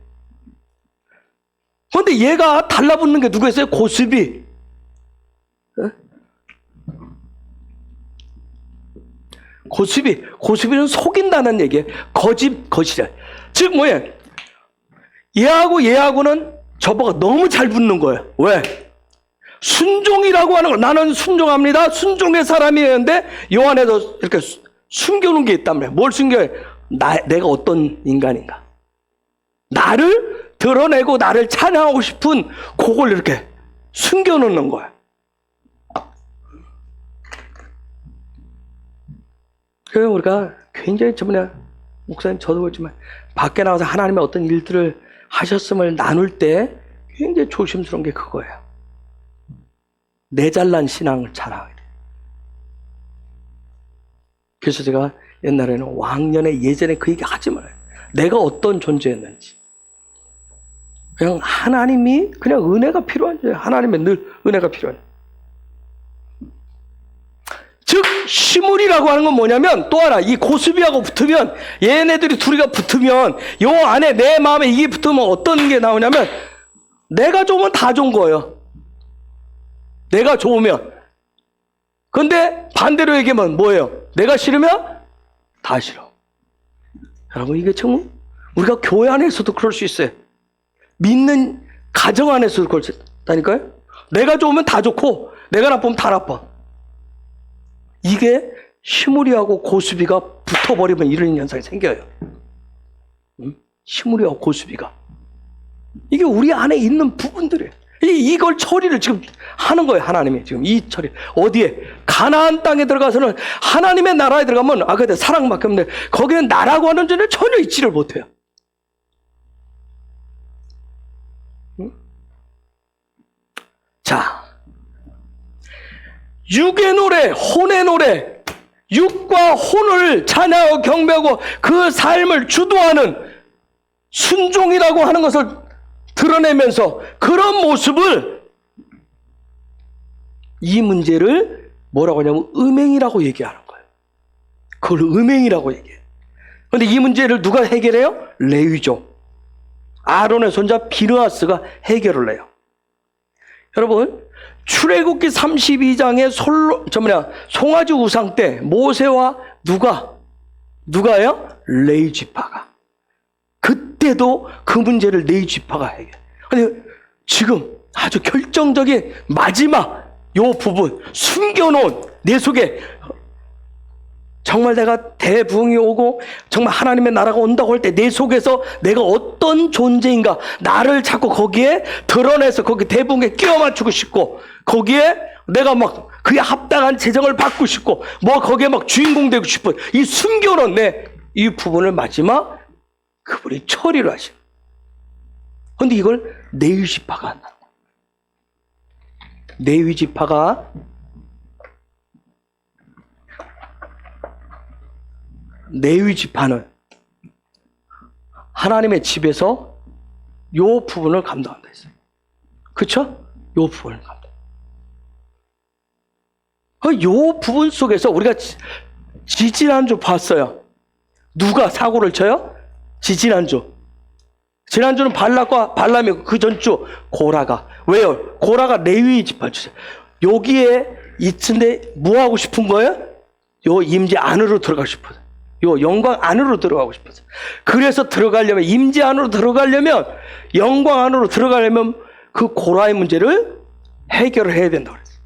그런데 얘가 달라붙는 게 누구였어요? 고스비. 고스비는 속인다는 얘기예요. 거짓이야. 즉 뭐예요? 얘하고는 저보고 너무 잘 붙는 거예요. 왜? 순종이라고 하는 거, 나는 순종합니다. 순종의 사람이었는데 요 안에도 이렇게 숨겨놓은 게 있단 말이에요. 뭘 숨겨요? 내가 어떤 인간인가? 나를 드러내고 나를 찬양하고 싶은 그걸 이렇게 숨겨놓는 거예요. 그래서 우리가 굉장히 목사님 저도 그렇지만 밖에 나가서 하나님의 어떤 일들을 하셨음을 나눌 때 굉장히 조심스러운 게 그거예요. 내 잘난 신앙을 자랑하게 돼요. 그래서 제가 옛날에는 예전에 그 얘기 하지 말아요. 내가 어떤 존재였는지. 그냥 하나님이 그냥 은혜가 필요한 거예요. 하나님의 늘 은혜가 필요한. 즉 시므리라고 하는 건 뭐냐면 또 하나, 이 고스비하고 붙으면, 얘네들이 둘이가 붙으면 요 안에 내 마음에 이게 붙으면 어떤 게 나오냐면 내가 좋으면 다 좋은 거예요. 내가 좋으면. 근데 반대로 얘기하면 뭐예요? 내가 싫으면 다 싫어. 여러분, 이게 참 우리가 교회 안에서도 그럴 수 있어요. 믿는 가정 안에서도 그럴 수 있다니까요. 내가 좋으면 다 좋고 내가 나쁘면 다 나빠. 이게 시므리하고 고스비가 붙어버리면 이런 현상이 생겨요. 시므리하고 고스비가. 이게 우리 안에 있는 부분들이에요. 이걸 처리를 지금 하는 거예요. 하나님이 지금 이 처리. 어디에? 가나안 땅에 들어가서는, 하나님의 나라에 들어가면 근데 사랑밖에 없는데 거기는 나라고 하는 존재 전혀 있지를 못해요. 자, 육의 노래, 혼의 노래, 육과 혼을 찬양하고 경배하고 그 삶을 주도하는 순종이라고 하는 것을 드러내면서 그런 모습을, 이 문제를 뭐라고 하냐면 음행이라고 얘기하는 거예요. 그걸 음행이라고 얘기해요. 그런데 이 문제를 누가 해결해요? 레위족. 아론의 손자 비느하스가 해결을 해요. 여러분, 출애굽기 32장의 송아지 우상 때 모세와 누가요? 레위 지파가. 그때도 그 문제를 레위 지파가 해결. 아니, 지금 아주 결정적인 마지막 요 부분, 숨겨놓은 내 속에, 정말 내가 대부흥이 오고 정말 하나님의 나라가 온다고 할 때 내 속에서 내가 어떤 존재인가, 나를 자꾸 거기에 드러내서 거기 대부흥에 끼워 맞추고 싶고, 거기에 내가 막 그에 합당한 재정을 받고 싶고, 거기에 막 주인공 되고 싶은 이 숨겨놓은 내 이 부분을 마지막 그분이 처리를 하셔. 근데 이걸 레위 지파가 한다는 거예요. 레위 지파가 레위 지파는 하나님의 집에서 요 부분을 감당한다 했어요. 그쵸? 요 부분을 감당. 요 부분 속에서 우리가 지지난주 봤어요. 누가 사고를 쳐요? 지지난주. 지난주는 발락과 발람이고 그 전주 고라가. 왜요? 고라가 레위 지파 주세요. 여기에 있는데 뭐 하고 싶은 거예요? 요 임재 안으로 들어가고 싶어요. 요 영광 안으로 들어가고 싶어서. 그래서 들어가려면, 임재 안으로 들어가려면, 영광 안으로 들어가려면 그 고라의 문제를 해결을 해야 된다고 그랬어요.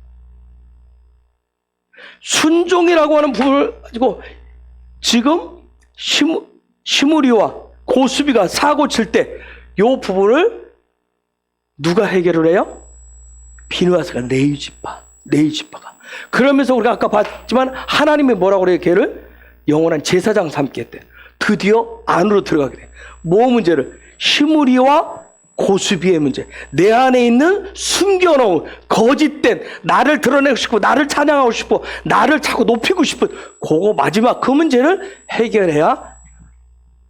순종이라고 하는 부분을 가지고 지금 시므리와 고수비가 사고 칠 때 요 부분을 누가 해결을 해요? 비느하스가 레위 지파가. 그러면서 우리가 아까 봤지만 하나님이 뭐라고 그래요? 걔를 영원한 제사장 삼게 했대. 드디어 안으로 들어가게 돼. 뭐 문제를? 시므리와 고수비의 문제. 내 안에 있는 숨겨놓은 거짓된 나를 드러내고 싶고 나를 찬양하고 싶고 나를 자꾸 높이고 싶은 그거 마지막 그 문제를 해결해야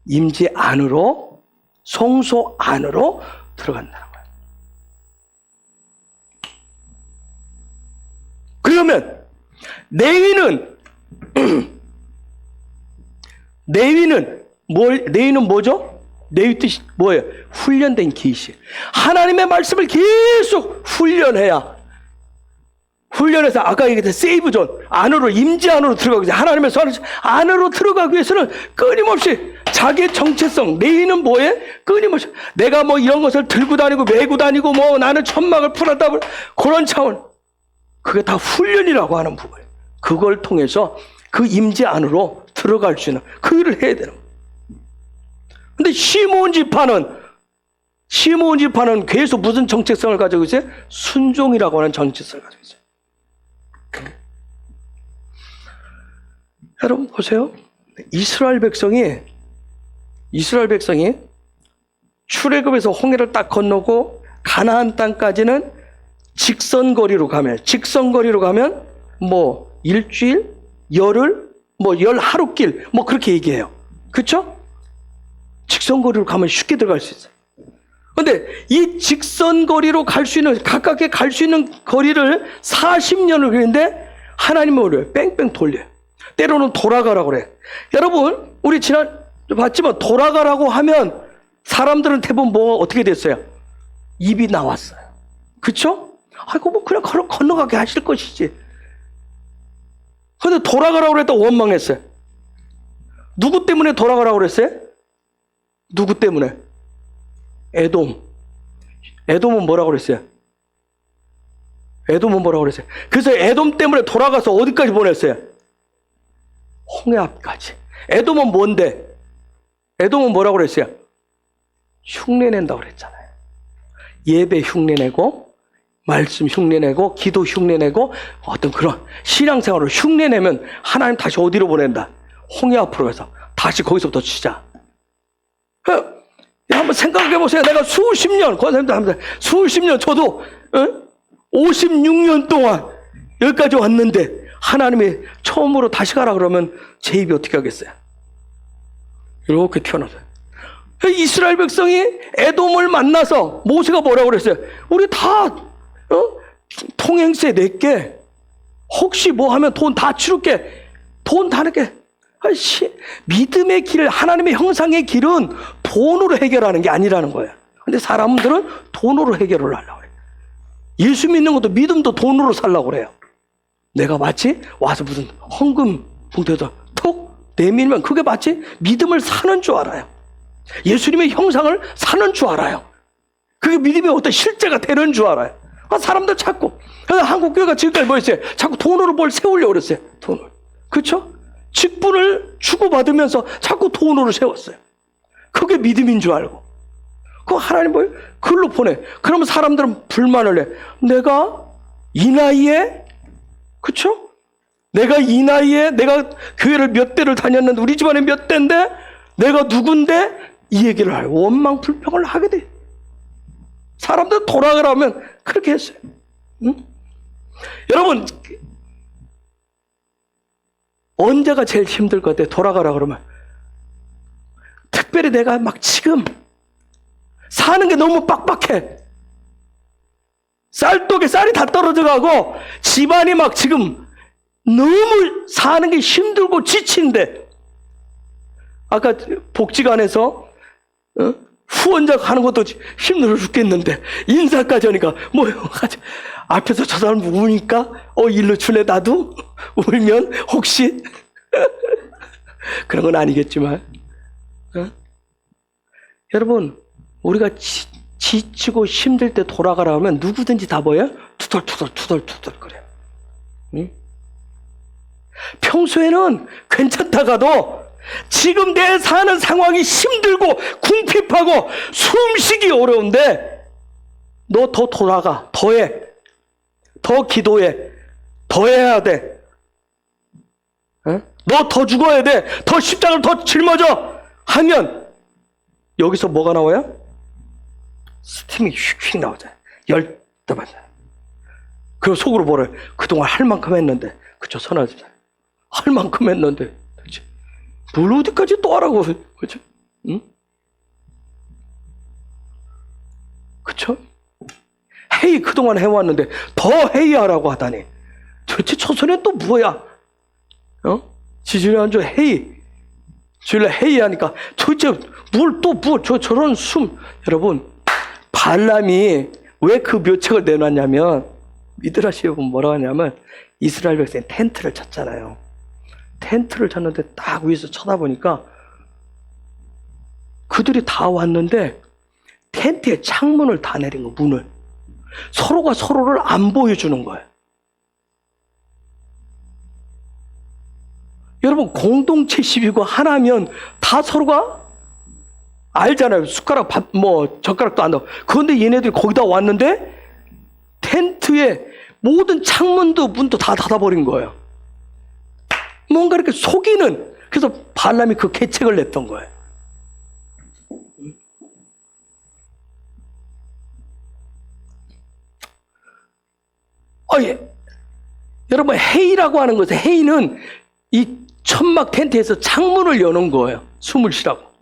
임재 안으로, 성소 안으로 들어간다는 거예요. 그러면 레위는 뭐죠? 레위 뜻이 뭐예요? 훈련된 계시. 하나님의 말씀을 계속 훈련해서 아까 얘기했던 세이브존 안으로, 임재 안으로 들어가기 위해서, 하나님의 손 안으로 들어가기 위해서는 끊임없이 자기의 정체성. 레위는 뭐예요? 끊임없이 내가 뭐 이런 것을 들고 다니고 메고 다니고 뭐 나는 천막을 풀었다 그런 차원. 그게 다 훈련이라고 하는 부분이에요. 그걸 통해서 그 임재 안으로 들어갈 수 있는 그 일을 해야 되는 거예요. 근데 시므온 지파는 계속 무슨 정체성을 가지고 있어요? 순종이라고 하는 정체성을 가지고 있어요. 여러분 보세요. 이스라엘 백성이 출애굽에서 홍해를 딱 건너고 가나안 땅까지는 직선거리로 가면 뭐 일주일, 열흘, 뭐 열 하루길 뭐 그렇게 얘기해요. 그렇죠? 직선거리로 가면 쉽게 들어갈 수 있어요. 그런데 이 직선거리로 가깝게 갈 수 있는 거리를 40년을 그랬는데 하나님은 뭐래요? 뺑뺑 돌려요. 때로는 돌아가라고 그래. 여러분, 우리 지난 봤지만 돌아가라고 하면 사람들은 대부분 뭐 어떻게 됐어요? 입이 나왔어요. 그렇죠? 아이고 뭐 그냥 건너가게 하실 것이지. 그런데 돌아가라고 그랬다 원망했어요. 누구 때문에 돌아가라고 그랬어요? 누구 때문에? 에돔은 뭐라고 그랬어요? 그래서 에돔 때문에 돌아가서 어디까지 보냈어요? 홍해 앞까지. 에돔은 뭔데? 에돔은 뭐라고 그랬어요? 흉내낸다고 그랬잖아요. 예배 흉내내고, 말씀 흉내내고, 기도 흉내내고, 어떤 그런 신앙생활을 흉내내면 하나님 다시 어디로 보낸다? 홍해 앞으로 가서 다시 거기서부터 치자. 한번 생각해 보세요. 내가 수십 년 저도 56년 동안 여기까지 왔는데 하나님이 처음으로 다시 가라 그러면 제 입이 어떻게 하겠어요? 이렇게 튀어나와요. 이스라엘 백성이 에돔을 만나서 모세가 뭐라고 그랬어요? 우리 다 통행세 낼게. 혹시 뭐 하면 돈 다 치를게. 돈 다 낼게. 믿음의 길, 하나님의 형상의 길은 돈으로 해결하는 게 아니라는 거예요. 근데 사람들은 돈으로 해결을 하려고 해요. 예수 믿는 것도 믿음도 돈으로 살려고 그래요. 내가 마치 와서 무슨 헌금 봉투에다 톡 내밀면 그게 마치 믿음을 사는 줄 알아요. 예수님의 형상을 사는 줄 알아요. 그게 믿음의 어떤 실제가 되는 줄 알아요. 사람들 자꾸 한국교회가 지금까지 뭐 했어요? 자꾸 돈으로 뭘 세우려고 그랬어요. 돈을. 그렇죠? 직분을 주고받으면서 자꾸 돈으로 세웠어요. 그게 믿음인 줄 알고. 그거 하나님 뭐예요? 글로 보내. 그러면 사람들은 불만을 해. 내가 이 나이에, 그쵸? 내가 이 나이에 내가 교회를 몇 대를 다녔는데 우리 집안에 몇 대인데 내가 누군데 이 얘기를 해요. 원망 불평을 하게 돼. 사람들 돌아가라면 그렇게 했어요. 응? 여러분, 언제가 제일 힘들 것 같아요? 돌아가라 그러면. 특별히 내가 막 지금 사는 게 너무 빡빡해. 쌀독에 쌀이 다 떨어져 가고 집안이 막 지금 너무 사는 게 힘들고 지친데, 아까 복지관에서 후원자 하는 것도 힘들어 죽겠는데 인사까지 하니까 뭐 앞에서 저 사람 우니까 일로 줄래 나도? 울면 혹시 그런 건 아니겠지만, 여러분, 우리가 지치고 힘들 때 돌아가라 하면 누구든지 다 뭐예요? 투덜투덜 거려요. 응? 평소에는 괜찮다가도 지금 내 사는 상황이 힘들고 궁핍하고 숨쉬기 어려운데 너 더 돌아가, 더해, 더 기도해, 더 해야 돼. 너 더 죽어야 돼, 더 십자가를 더 짊어져 하면 여기서 뭐가 나와요? 스팀이 휙휙 나오잖아요. 열떠받아요. 그리고 속으로 뭐래? 그동안 할 만큼 했는데, 그쵸? 선하지. 할 만큼 했는데, 그치? 뭘 어디까지 또 하라고, 그쵸? 응? 그쵸? 회의 그동안 해왔는데, 더 회의하라고 하다니. 도대체 초선은 또 뭐야? 지지난주 회의. 주일날 회의하니까 도대체 저런 숨. 여러분, 발람이 왜 그 묘책을 내놨냐면, 미드라시 여러분 뭐라고 하냐면, 이스라엘 백성이 텐트를 쳤잖아요. 텐트를 쳤는데 딱 위에서 쳐다보니까 그들이 다 왔는데 텐트에 창문을 다 내린 거, 문을. 서로가 서로를 안 보여주는 거예요. 여러분, 공동체 시비고 하나면 다 서로가 알잖아요. 숟가락, 젓가락도 안 넣어. 그런데 얘네들이 거기다 왔는데 텐트에 모든 창문도 문도 다 닫아버린 거예요. 뭔가 이렇게 속이는, 그래서 발람이 그 계책을 냈던 거예요. 여러분, 회의라고 하는 것은, 회의는 이 천막 텐트에서 창문을 여는 거예요. 숨을 쉬라고.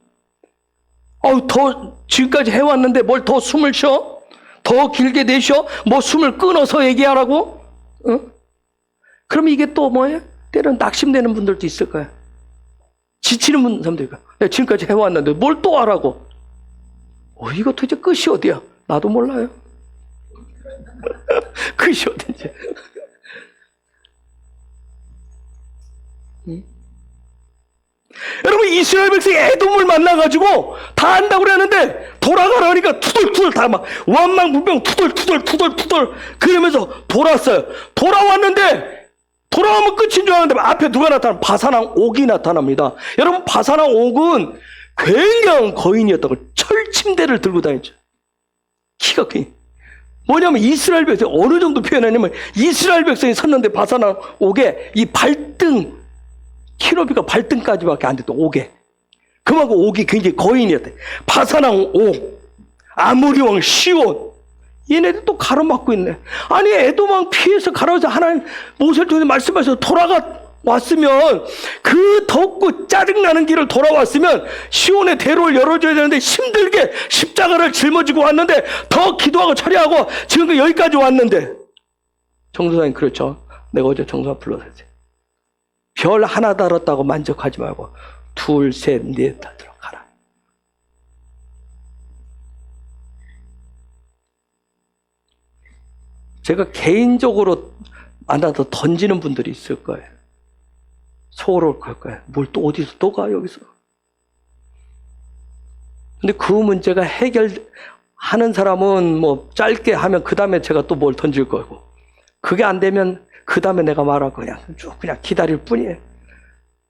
더 지금까지 해왔는데 뭘 더 숨을 쉬어? 더 길게 내쉬어? 뭐 숨을 끊어서 얘기하라고? 그럼 이게 또 뭐예요? 때로는 낙심되는 분들도 있을 거예요. 지치는 사람도 있고, 내가 지금까지 해왔는데 뭘 또 하라고? 이거 도대체 끝이 어디야? 나도 몰라요. 끝이 어딘지. 여러분, 이스라엘 백성이 에돔을 만나가지고 다 안다고 그러는데 돌아가라니까 투덜투덜 다 막 원망불평 투덜투덜 그러면서 돌았어요. 돌아왔는데, 돌아오면 끝인 줄 알았는데 앞에 누가 나타나? 바사랑 옥이 나타납니다. 여러분, 바사랑 옥은 굉장한 거인이었다고, 철침대를 들고 다녔죠. 키가 큰. 뭐냐면 이스라엘 백성이 어느 정도 표현하냐면, 이스라엘 백성이 섰는데 바사랑 옥에 이 발등, 키로비가 발등까지밖에 안 됐던 옥에. 그만큼 옥이 굉장히 거인이었대. 바사랑 옥, 아모리 왕 시온, 얘네들 또 가로막고 있네. 아니, 에돔왕 피해서 가로서 하나님 모세를 통해 말씀하셔서 돌아왔으면, 그 덥고 짜증나는 길을 돌아왔으면 시온의 대로를 열어줘야 되는데 힘들게 십자가를 짊어지고 왔는데, 더 기도하고 처리하고 지금 여기까지 왔는데. 정서사님, 그렇죠. 내가 어제 정서사 불러서 별 하나 달았다고 만족하지 말고 둘, 셋, 넷 달도록 가라. 제가 개인적으로 만나서 던지는 분들이 있을 거예요. 속으로 갈 거예요. 뭘 또 어디서 또 가, 여기서. 근데 그 문제가 해결하는 사람은 뭐 짧게 하면 그 다음에 제가 또 뭘 던질 거고, 그게 안 되면 그 다음에 내가 말할 거냐. 쭉 그냥 기다릴 뿐이에요.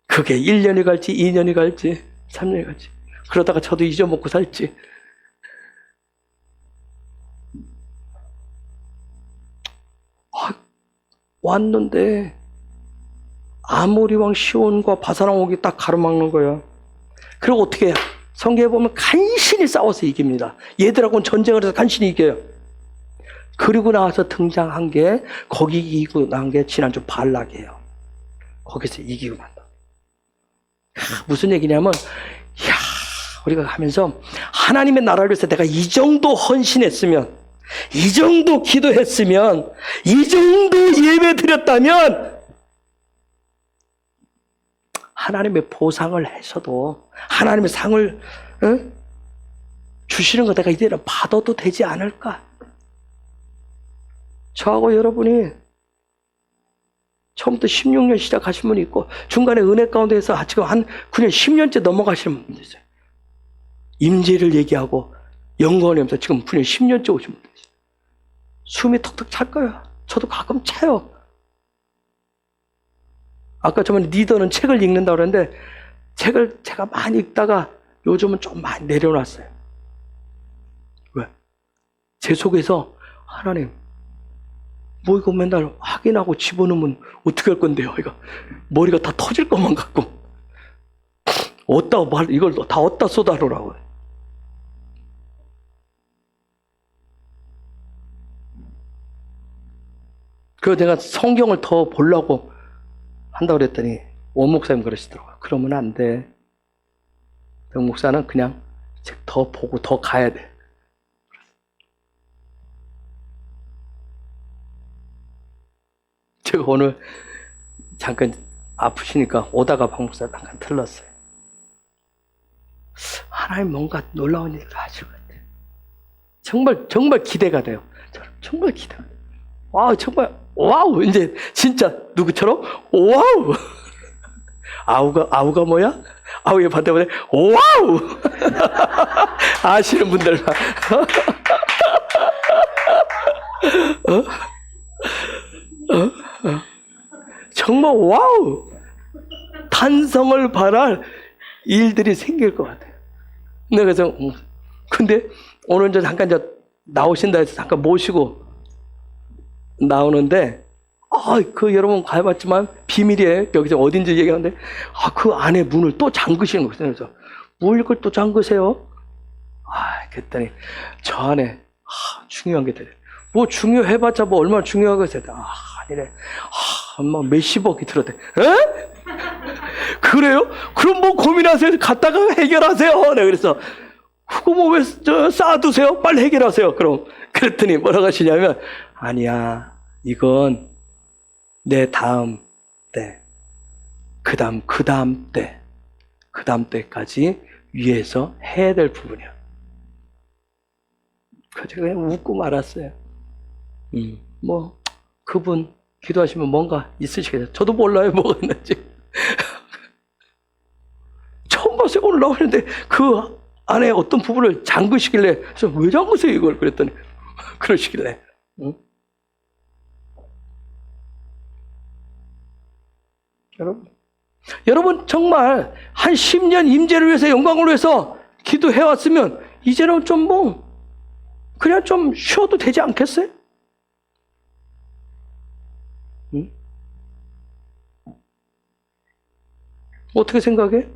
그게 1년이 갈지 2년이 갈지 3년이 갈지, 그러다가 저도 잊어먹고 살지. 왔는데 아모리 왕 시온과 바사랑 옥이 딱 가로막는 거야. 그리고 어떻게 해? 성경에 보면 간신히 싸워서 이깁니다. 얘들하고는 전쟁을 해서 간신히 이겨요. 그리고 나와서 등장한 게, 거기 이기고 나온 게 지난주 발락이에요. 거기서 이기고 난다. 무슨 얘기냐면, 이야, 우리가 하면서 하나님의 나라를 위해서 내가 이 정도 헌신했으면, 이 정도 기도했으면, 이 정도 예배 드렸다면, 하나님의 보상을 해서도, 하나님의 상을 주시는 거 내가 이대로 받아도 되지 않을까? 저하고 여러분이 처음부터 16년 시작하신 분이 있고, 중간에 은혜 가운데에서 지금 한 9년, 10년째 넘어가시는 분도 있어요. 임재를 얘기하고 영광을 하면서 지금 9년, 10년째 오신 분도 있어요. 숨이 턱턱 찰 거예요. 저도 가끔 차요. 아까 저번에 리더는 책을 읽는다고 그랬는데, 책을 제가 많이 읽다가 요즘은 좀 많이 내려놨어요. 왜? 제 속에서 하나님, 뭐 이거 맨날 확인하고 집어넣으면 어떻게 할 건데요? 이거 머리가 다 터질 것만 같고, 어디다 이걸 다 어디다 쏟아놓으라고요. 그래서 내가 성경을 더 보려고 한다고 그랬더니 원 목사님 그러시더라고요. 그러면 안 돼. 정 목사는 그냥 책 더 보고 더 가야 돼. 제가 오늘 잠깐 아프시니까 오다가 박 목사 잠깐 들렀어요. 하나님 뭔가 놀라운 일을 하실 것 같아요. 정말 기대가 돼요. 정말 기대가 돼요. 와, 정말 와우. 이제 진짜 누구처럼 와우. 아우가 뭐야? 아우의 반대말에 와우. 아시는 분들만. 정말 와우. 탄성을 발할 일들이 생길 것 같아요. 그래서 근데 오늘 이제 잠깐 나오신다 해서 잠깐 모시고 나오는데, 그 여러분 가봤지만 비밀이에요. 여기서 어딘지 얘기하는데, 그 안에 문을 또 잠그시는 거예요. 그래서 뭘 이걸 또 잠그세요? 그랬더니 저 안에 중요한 게 들려요. 뭐 중요해봤자 뭐 얼마나 중요하겠어요. 아니래. 막 몇십억이 들어대. 에? 그래요? 그럼 뭐 고민하세요. 갔다가 해결하세요. 내가 그래서 그거 뭐 왜 쌓아두세요? 빨리 해결하세요. 그럼 그랬더니 뭐라고 하시냐면, 아니야, 이건 내 다음 때, 그 다음 때까지 위해서 해야 될 부분이야. 그래서 그냥 웃고 말았어요. 뭐 그분 기도하시면 뭔가 있으시겠어요. 저도 몰라요, 뭐가 있는지. 처음 봤어요. 오늘 나오는데 그 안에 어떤 부분을 잠그시길래, 그래서 왜 잠그세요 이걸? 그랬더니 그러시길래. 여러분 정말 한 10년 임재를 위해서, 영광을 위해서 기도해왔으면 이제는 좀 그냥 좀 쉬어도 되지 않겠어요? 어떻게 생각해?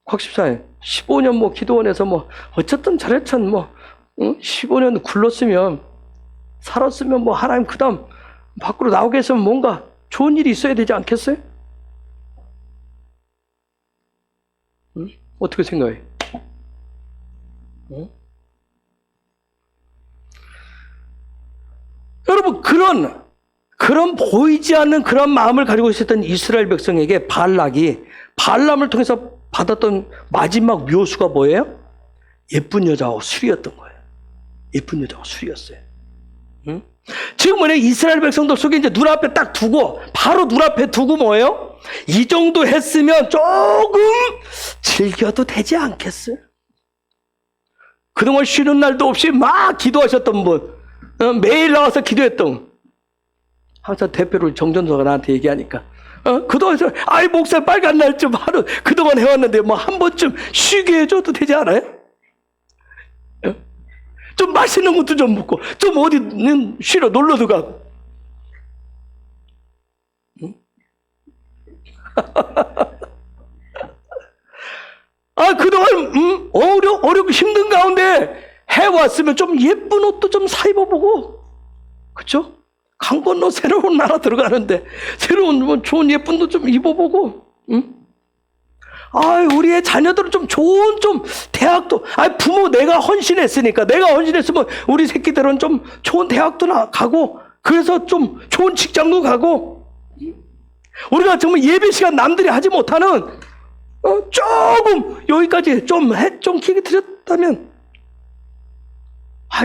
곽14일 15년 기도원에서 어쨌든 잘했천 15년 굴렀으면, 살았으면 하나님 그 다음 밖으로 나오게 했으면 뭔가 좋은 일이 있어야 되지 않겠어요? 어떻게 생각해? 여러분, 그런 보이지 않는 그런 마음을 가지고 있었던 이스라엘 백성에게 발람을 통해서 받았던 마지막 묘수가 뭐예요? 예쁜 여자와 술이었던 거예요. 예쁜 여자와 술이었어요. 지금 뭐냐, 이스라엘 백성들 속에 이제 눈앞에 딱 두고, 바로 눈앞에 두고 뭐예요? 이 정도 했으면 조금 즐겨도 되지 않겠어요? 그동안 쉬는 날도 없이 막 기도하셨던 분, 매일 나와서 기도했던, 항상 대표로 정전서가 나한테 얘기하니까, 그동안 목사 빨간 날 좀 하루 그동안 해왔는데 한 번쯤 쉬게 해줘도 되지 않아요? 좀 맛있는 것도 좀 먹고, 좀 어디는 쉬러 놀러도 가고. 그동안 어렵고 힘든 가운데 해왔으면 좀 예쁜 옷도 좀 사 입어보고, 그쵸? 강 건너 새로운 나라 들어가는데 새로운 뭐 좋은 예쁜 옷 좀 입어보고, 우리의 자녀들은 좀 좋은 좀 대학도, 부모 내가 헌신했으니까, 내가 헌신했으면 우리 새끼들은 좀 좋은 대학도 가고, 그래서 좀 좋은 직장도 가고, 우리가 정말 예배 시간 남들이 하지 못하는 조금 여기까지 좀 길게 드렸다면,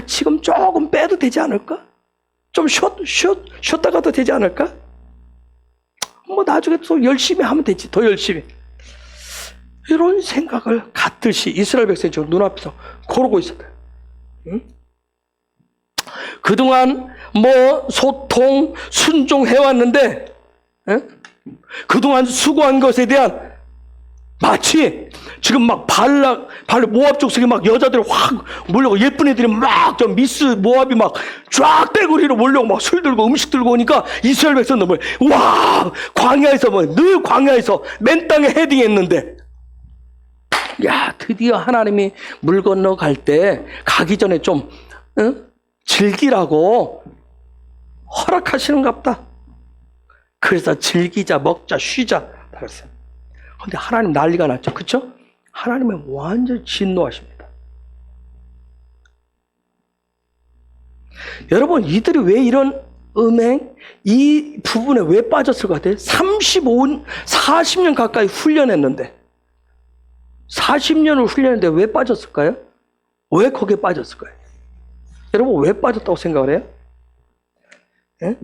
지금 조금 빼도 되지 않을까? 좀 쉬었다 가도 되지 않을까? 뭐 나중에 또 열심히 하면 되지, 더 열심히. 이런 생각을 갖듯이 이스라엘 백성이 지금 눈앞에서 고르고 있어요. 그동안 뭐 소통, 순종해왔는데, 그동안 수고한 것에 대한 마치 지금 막 모압 족속에 막 여자들이 확 몰려고, 예쁜 애들이 막 저 미스 모압이 막 쫙 떼구리로 몰려고 막 술 들고 음식 들고 오니까 이스라엘 백성들 와, 광야에서 늘 광야에서 맨 땅에 헤딩했는데, 야, 드디어 하나님이 물 건너 가기 전에 좀 즐기라고 허락하시는갑다. 그래서 즐기자, 먹자, 쉬자 그랬어요. 근데 하나님 난리가 났죠, 그렇죠? 하나님은 완전 진노하십니다. 여러분, 이들이 왜 이런 이 부분에 왜 빠졌을 것 같아요? 40년 가까이 훈련했는데, 40년을 훈련했는데 왜 빠졌을까요? 왜 거기에 빠졌을까요? 여러분, 왜 빠졌다고 생각을 해요? 예?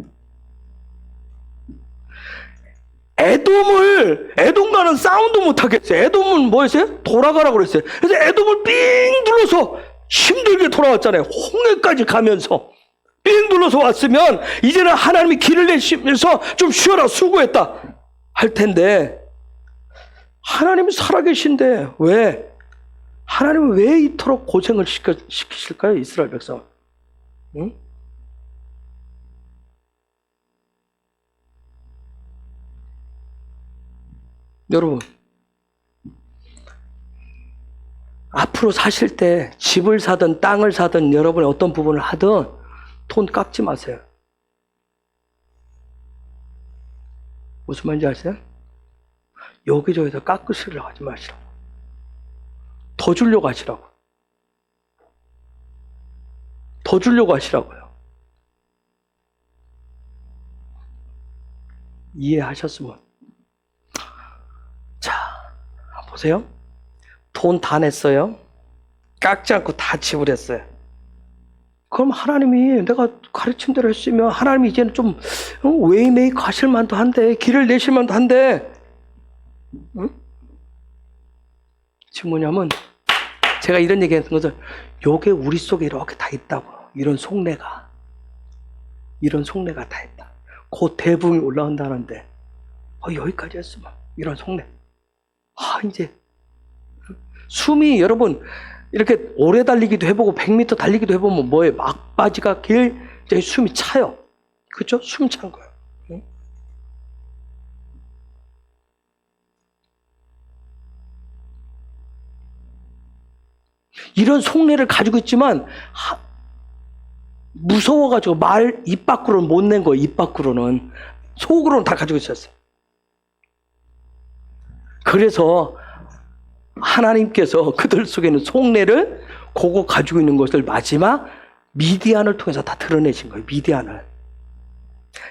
에돔과는 싸움도 못하겠어요. 에돔은 뭐였어요? 돌아가라고 그랬어요. 그래서 에돔을 삥 둘러서 힘들게 돌아왔잖아요. 홍해까지 가면서 삥 둘러서 왔으면 이제는 하나님이 길을 내시면서 좀 쉬어라, 수고했다 할 텐데, 하나님이 살아계신데 왜? 하나님은 왜 이토록 고생을 시키실까요? 이스라엘 백성. 응? 여러분, 앞으로 사실 때 집을 사든 땅을 사든 여러분이 어떤 부분을 하든 돈 깎지 마세요. 무슨 말인지 아세요? 여기저기서 깎으시려고 하지 마시라고. 더 주려고 하시라고. 더 주려고 하시라고요. 이해하셨으면. 자, 보세요. 돈 다 냈어요. 깎지 않고 다 지불했어요. 그럼 하나님이 내가 가르친 대로 했으면 하나님이 이제는 좀 웨이메이커 하실 만도 한데, 길을 내실 만도 한데, 응? 지금 뭐냐면 제가 이런 얘기 했던 것은, 요게 우리 속에 이렇게 다 있다고. 이런 속내가 다 있다. 곧 대붕이 올라온다는데 여기까지 했으면 이런 속내. 이제 숨이, 여러분 이렇게 오래 달리기도 해보고 100m 달리기도 해보면 뭐예요? 막바지가 굉장히 숨이 차요. 그렇죠? 숨 찬 거예요. 응? 이런 속내를 가지고 있지만 무서워가지고 입 밖으로는 못 낸 거예요. 입 밖으로는. 속으로는 다 가지고 있었어요. 그래서 하나님께서 그들 속에 있는 속내를 그거 가지고 있는 것을 마지막 미디안을 통해서 다 드러내신 거예요.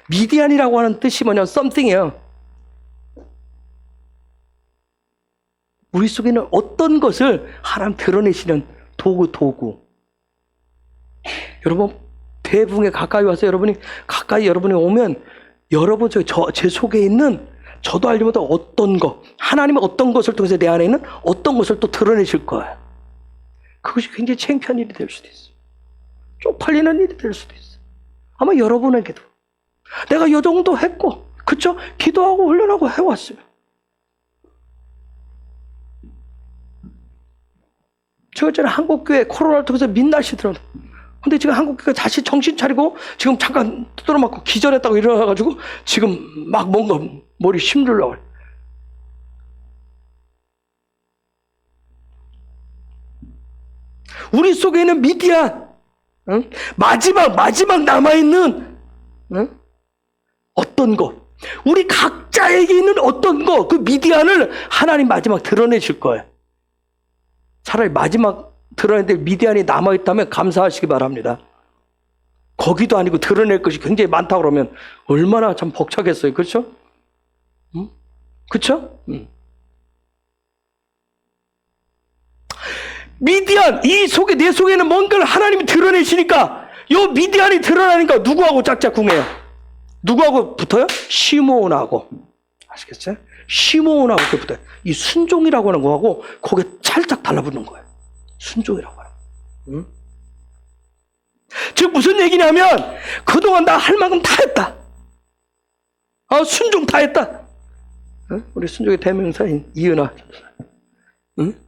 미디안이라고 하는 뜻이 뭐냐면 something이에요. 우리 속에 있는 어떤 것을 하나님 드러내시는 도구. 여러분, 대붕에 가까이 와서 여러분이 오면, 여러분 제 속에 있는, 저도 알지 못한 어떤 것, 하나님은 어떤 것을 통해서 내 안에 있는 어떤 것을 또 드러내실 거예요. 그것이 굉장히 창피한 일이 될 수도 있어요. 쪽팔리는 일이 될 수도 있어요. 아마 여러분에게도. 내가 이 정도 했고, 그쵸? 기도하고 훈련하고 해왔어요. 제가 전에 한국교회 코로나를 통해서 민낯이 들어요. 근데 지금 한국교회가 다시 정신 차리고 지금 잠깐 두드러 맞고 기절했다고 일어나가지고 지금 막 뭔가 머리 힘들려고. 우리 속에 있는 미디안, 응? 마지막 남아있는, 응? 어떤 것, 우리 각자에게 있는 어떤 것, 그 미디안을 하나님 마지막 드러내실 거예요. 차라리 마지막 드러내는데 미디안이 남아있다면 감사하시기 바랍니다. 거기도 아니고 드러낼 것이 굉장히 많다고 그러면 얼마나 참 벅차겠어요. 그렇죠? 응? 그렇죠? 응. 미디안, 내 속에는 뭔가를 하나님이 드러내시니까 요 미디안이 드러나니까 누구하고 짝짝꿍해요? 누구하고 붙어요? 시므온하고. 아시겠어요? 시므온하고 이렇게 붙어요. 이 순종이라고 하는 거하고 거기에 살짝 달라붙는 거예요. 순종이라고 하는 거. 응? 즉 무슨 얘기냐면 그동안 나 할 만큼 다 했다. 순종 다 했다. 응? 우리 순종의 대명사인 이은하 전사. 응?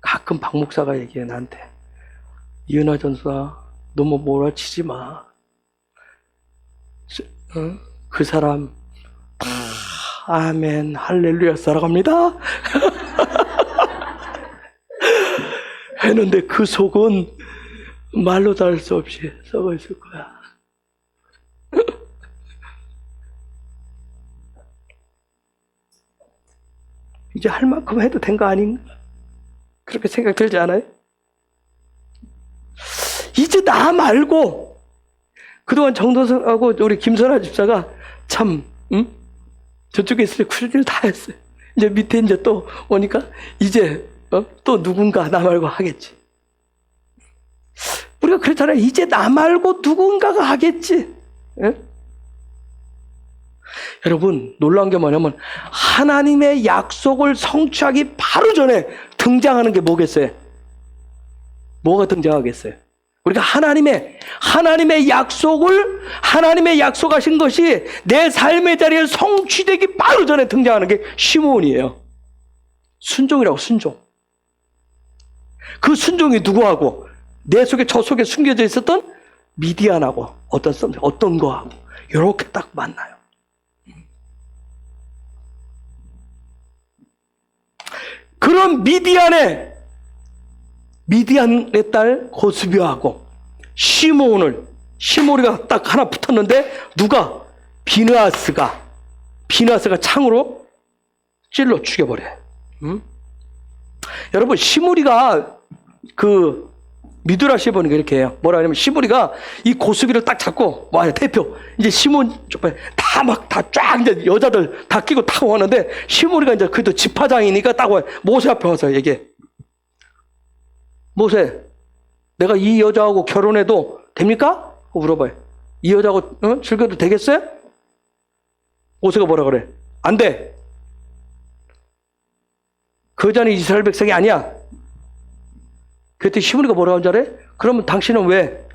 가끔 박 목사가 얘기해 나한테, 이은하 전사 너무 몰아치지 마. 응? 그 사람 다 아멘 할렐루야 살아갑니다. 했는데 그 속은 말로 다 할 수 없이 썩어 있을 거야. 이제 할 만큼 해도 된 거 아닌가? 그렇게 생각 들지 않아요? 이제 나 말고 그동안 정도선하고 우리 김선아 집사가 참 저쪽에 있을 때 쿨질 다 했어요. 이제 밑에 이제 또 오니까 이제 또 누군가 나 말고 하겠지. 우리가 그랬잖아요. 이제 나 말고 누군가가 하겠지. 예? 여러분 놀라운 게 뭐냐면 하나님의 약속을 성취하기 바로 전에 등장하는 게 뭐겠어요? 뭐가 등장하겠어요? 우리가 하나님의 약속하신 것이 내 삶의 자리에 성취되기 바로 전에 등장하는 게 시므온이에요. 순종이라고, 순종. 그 순종이 누구하고? 내 속에, 저 속에 숨겨져 있었던 미디안하고 어떤 거하고 이렇게 딱 만나요. 그런 미디안의 딸 고스비하고 시므온이가 딱 하나 붙었는데 누가? 비느하스가 창으로 찔러 죽여버려요. 여러분 시므리가 그 미드라시에 보니까 이렇게 해요. 뭐라 하냐면 시므리가 이 고스비를 딱 잡고 대표 이제 시므온 쪽에 다 쫙 이제 여자들 다 끼고 타고 오는데 시므리가 이제 그래도 지파장이니까 딱 와요. 모세 앞에 와서 얘기해. 모세, 내가 이 여자하고 결혼해도 됩니까? 물어봐요. 이 여자하고 즐겨도 되겠어요? 모세가 뭐라 그래? 안 돼. 그 여자는 이스라엘 백성이 아니야. 그랬더니 시므리가 뭐라고 한 줄 알아요? 그러면 당신은 왜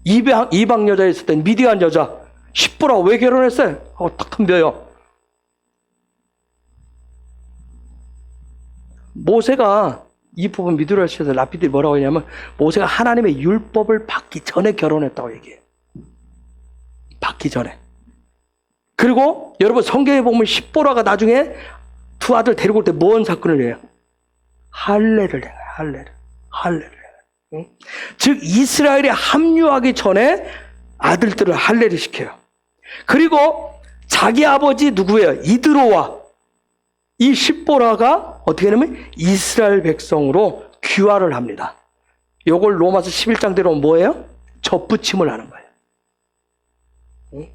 이방 여자에 있을 땐 미디안 여자 십보라 왜 결혼했어요? 하고 딱 덤벼요. 모세가 이 부분 미드라시에서 라피들이 뭐라고 하냐면 모세가 하나님의 율법을 받기 전에 결혼했다고 얘기해요. 받기 전에. 그리고 여러분 성경에 보면 십보라가 나중에 두 아들 데리고 올 때 뭔 사건을 해요? 할례를 해요. 할례를. 응? 즉 이스라엘에 합류하기 전에 아들들을 할례를 시켜요. 그리고 자기 아버지 누구예요? 이드로와 이 십보라가 어떻게 하냐면 이스라엘 백성으로 귀화를 합니다. 요걸 로마서 11장대로 뭐예요? 접붙임을 하는 거예요. 응?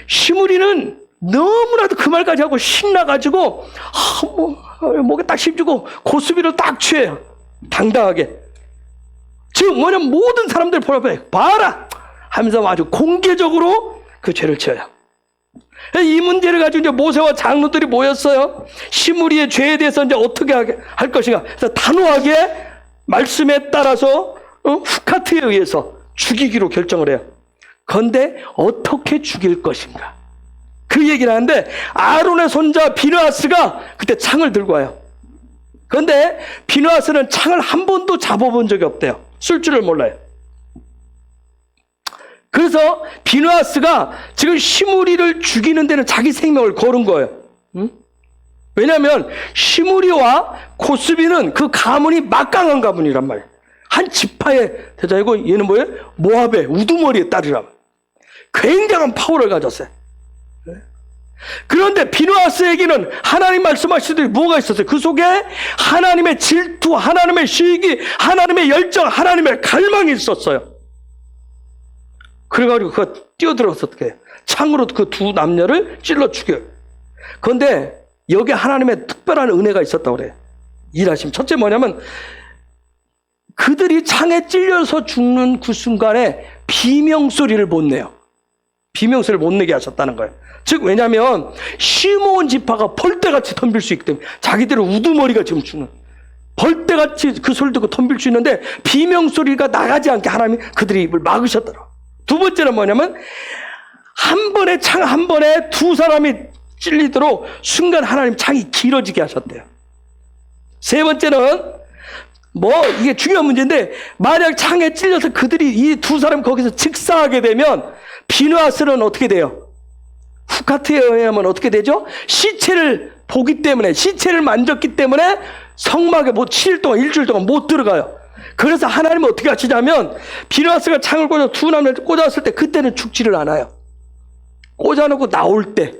시므리는 너무나도 그 말까지 하고 신나가지고 목에 딱 힘주고 고스비를 딱 취해요. 당당하게. 즉 뭐냐면 모든 사람들 보라봐요. 봐라 하면서 아주 공개적으로 그 죄를 지어요. 이 문제를 가지고 이제 모세와 장로들이 모였어요. 시므리의 죄에 대해서 이제 어떻게 할 것인가. 그래서 단호하게 말씀에 따라서 후카트에 의해서 죽이기로 결정을 해요. 그런데 어떻게 죽일 것인가. 그 얘기를 하는데 아론의 손자 비느하스가 그때 창을 들고 와요. 그런데 비느하스는 창을 한 번도 잡아본 적이 없대요. 쓸 줄을 몰라요. 그래서 비느하스가 지금 시므리를 죽이는 데는 자기 생명을 거는 거예요. 응? 왜냐하면 시므리와 코스비는 그 가문이 막강한 가문이란 말이에요. 한 지파의 대장이고 얘는 뭐예요? 모압의 우두머리의 딸이란 말이에요. 굉장한 파워를 가졌어요. 그런데 비누아스에게는 하나님 말씀하시듯이 뭐가 있었어요? 그 속에 하나님의 질투, 하나님의 시기, 하나님의 열정, 하나님의 갈망이 있었어요. 그래가지고 그가 뛰어들어서 어떻게 해요? 창으로 그 두 남녀를 찔러 죽여요. 그런데 여기에 하나님의 특별한 은혜가 있었다고 그래요. 일하심. 첫째 뭐냐면 그들이 창에 찔려서 죽는 그 순간에 비명소리를 못 내요. 비명소리를 못 내게 하셨다는 거예요. 즉 왜냐하면 시므온 지파가 벌떼같이 덤빌 수 있기 때문에 자기들은 우두머리가 지금 죽는 벌떼같이 그 소리 듣고 덤빌 수 있는데 비명소리가 나가지 않게 하나님이 그들의 입을 막으셨더라고요. 두 번째는 뭐냐면 한 번에 창 한 번에 두 사람이 찔리도록 순간 하나님 창이 길어지게 하셨대요. 세 번째는 이게 중요한 문제인데 만약 창에 찔려서 그들이 이 두 사람이 거기서 즉사하게 되면 비누아스는 어떻게 돼요? 후카트에 의하면 어떻게 되죠? 시체를 보기 때문에 시체를 만졌기 때문에 성막에 7일 동안 일주일 동안 못 들어가요. 그래서 하나님은 어떻게 하시냐면 비누아스가 창을 꽂아 두 남자를 꽂았을 때 그때는 죽지를 않아요. 꽂아놓고 나올 때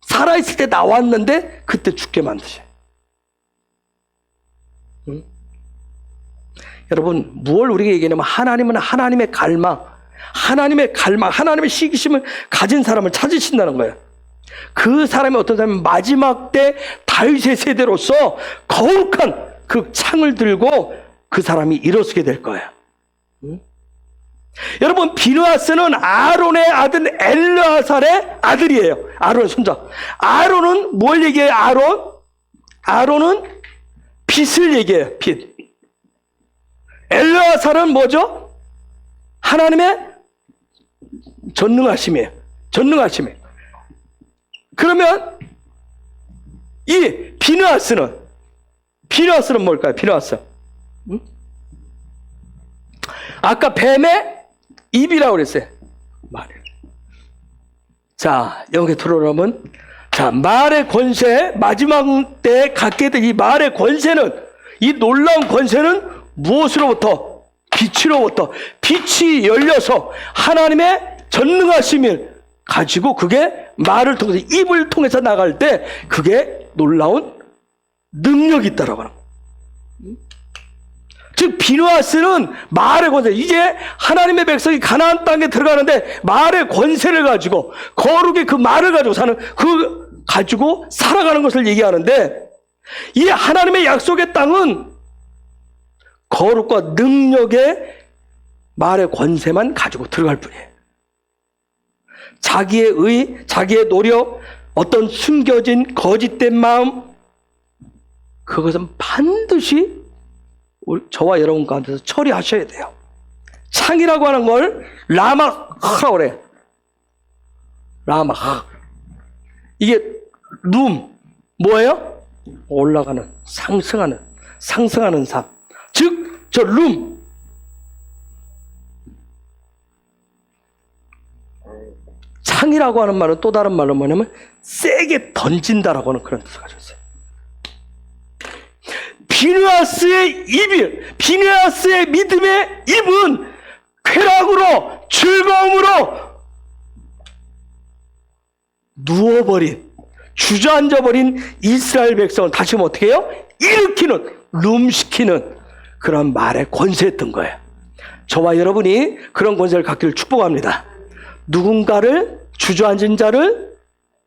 살아있을 때 나왔는데 그때 죽게 만드셔요. 여러분 무엇을 우리에게 얘기하냐면 하나님은 하나님의 갈망, 하나님의 시기심을 가진 사람을 찾으신다는 거예요. 그 사람이 어떤 사람은 마지막 때 다윗의 세대로서 거룩한 그 창을 들고 그 사람이 일어서게 될 거예요. 여러분 비누아스는 아론의 아들 엘르아살의 아들이에요. 아론의 손자. 아론은 뭘 얘기해요? 아론은 빛을 얘기해요. 빛. 엘르아살은 뭐죠? 하나님의 전능하심이에요. 그러면 이 비누아스는 뭘까요? 비누아스. 아까 뱀의 입이라고 그랬어요. 말. 자, 여기 들어오면 말의 권세, 마지막 때에 갖게 될 이 말의 권세는, 이 놀라운 권세는 무엇으로부터? 빛으로부터. 빛이 열려서 하나님의 전능하심을 가지고 그게 말을 통해서, 입을 통해서 나갈 때 그게 놀라운 능력이 있다라고 하는 거예요. 즉 비누아스는 말의 권세, 이제 하나님의 백성이 가나안 땅에 들어가는데 말의 권세를 가지고 거룩의 그 말을 가지고 가지고 살아가는 것을 얘기하는데, 이 하나님의 약속의 땅은 거룩과 능력의 말의 권세만 가지고 들어갈 뿐이에요. 자기의 노력, 어떤 숨겨진 거짓된 마음, 그것은 반드시 저와 여러분 가운데서 처리하셔야 돼요. 창이라고 하는 걸 라마하라고 그래. 라마하. 이게 뭐예요? 올라가는, 상승하는 삶. 즉, 저 창이라고 하는 말은 또 다른 말로 뭐냐면 세게 던진다라고 하는 그런 뜻을 가지고 있어요. 비누아스의 믿음의 입은 쾌락으로, 즐거움으로 주저앉아버린 이스라엘 백성을 다시 어떻게 해요? 룸시키는 그런 말의 권세였던 거예요. 저와 여러분이 그런 권세를 갖기를 축복합니다. 누군가를, 주저앉은 자를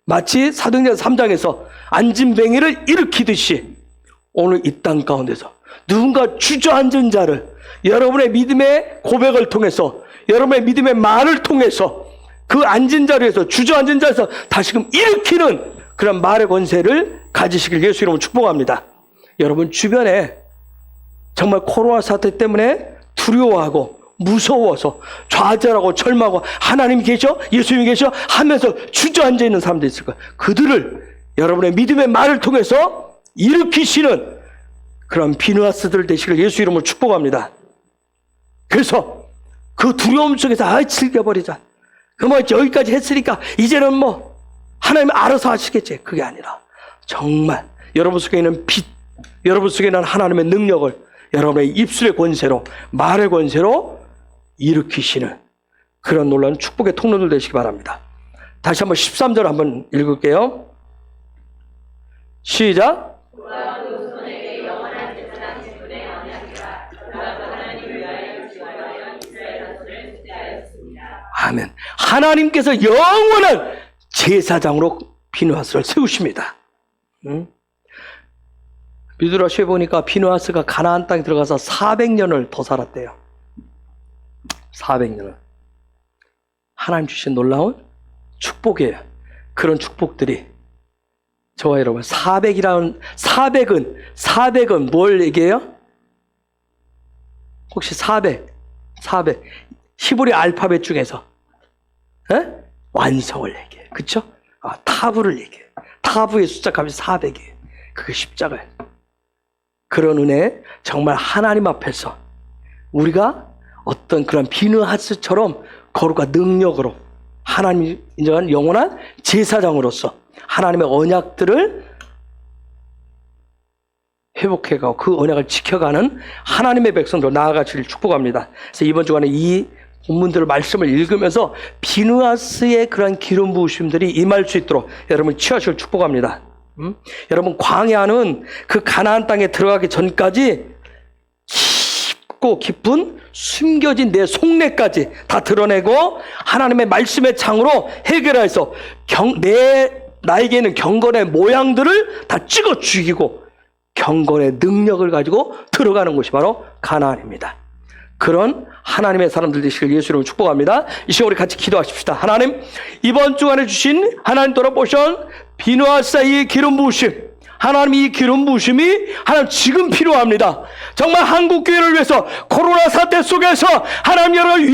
마치 사도행전 3장에서 앉은뱅이를 일으키듯이 오늘 이 땅 가운데서 누군가 주저앉은 자를 여러분의 믿음의 고백을 통해서, 여러분의 믿음의 말을 통해서 그 앉은 자리에서, 주저앉은 자리에서 다시금 일으키는 그런 말의 권세를 가지시길 예수 이름으로 축복합니다. 여러분 주변에 정말 코로나 사태 때문에 두려워하고 무서워서 좌절하고 절망하고 하나님 계셔? 예수님이 계셔? 하면서 주저앉아 있는 사람들이 있을 거예요. 그들을 여러분의 믿음의 말을 통해서 일으키시는 그런 비누아스들 되시길 예수 이름으로 축복합니다. 그래서 그 두려움 속에서 즐겨버리자. 여기까지 했으니까 이제는 하나님 알아서 하시겠지. 그게 아니라 정말 여러분 속에 있는 빛, 여러분 속에 있는 하나님의 능력을 여러분의 입술의 권세로, 말의 권세로 일으키시는 그런 놀라운 축복의 통로들 되시기 바랍니다. 다시 한번 13절 한번 읽을게요. 시작. 아멘. 하나님께서 영원한 제사장으로 비누하스를 세우십니다. 미드라시에 보니까 비누하스가 가나안 땅에 들어가서 400년을 더 살았대요. 400년을. 하나님 주신 놀라운 축복이에요. 그런 축복들이 저와 여러분 400은 뭘 얘기해요? 혹시 400 히브리 알파벳 중에서 완성을 얘기해요. 그쵸? 타부를 얘기해요. 타부의 숫자 값이 400이에요. 그게 십자가예요. 그런 은혜, 정말 하나님 앞에서 우리가 어떤 그런 비느하스처럼 거룩과 능력으로 하나님 인정한 영원한 제사장으로서 하나님의 언약들을 회복해가고 그 언약을 지켜가는 하나님의 백성들 나아가시길 축복합니다. 그래서 이번 주간에 이 본문들을 말씀을 읽으면서 비느하스의 그런 기름 부으심들이 임할 수 있도록 여러분 취하시길 축복합니다. 여러분 광야는 그 가나안 땅에 들어가기 전까지 깊고 깊은 숨겨진 내 속내까지 다 드러내고 하나님의 말씀의 창으로 해결해서 나에게 있는 경건의 모양들을 다 찍어 죽이고 경건의 능력을 가지고 들어가는 곳이 바로 가나안입니다. 그런 하나님의 사람들 되시길 예수 이름으로 축복합니다. 이 시간 우리 같이 기도하십시다. 하나님, 이번 주간에 주신 하나님 돌아보신 비느하스의 기름 부으심, 하나님 이 기름 부으심이 하나님 지금 필요합니다. 정말 한국 교회를 위해서 코로나 사태 속에서 하나님 여러분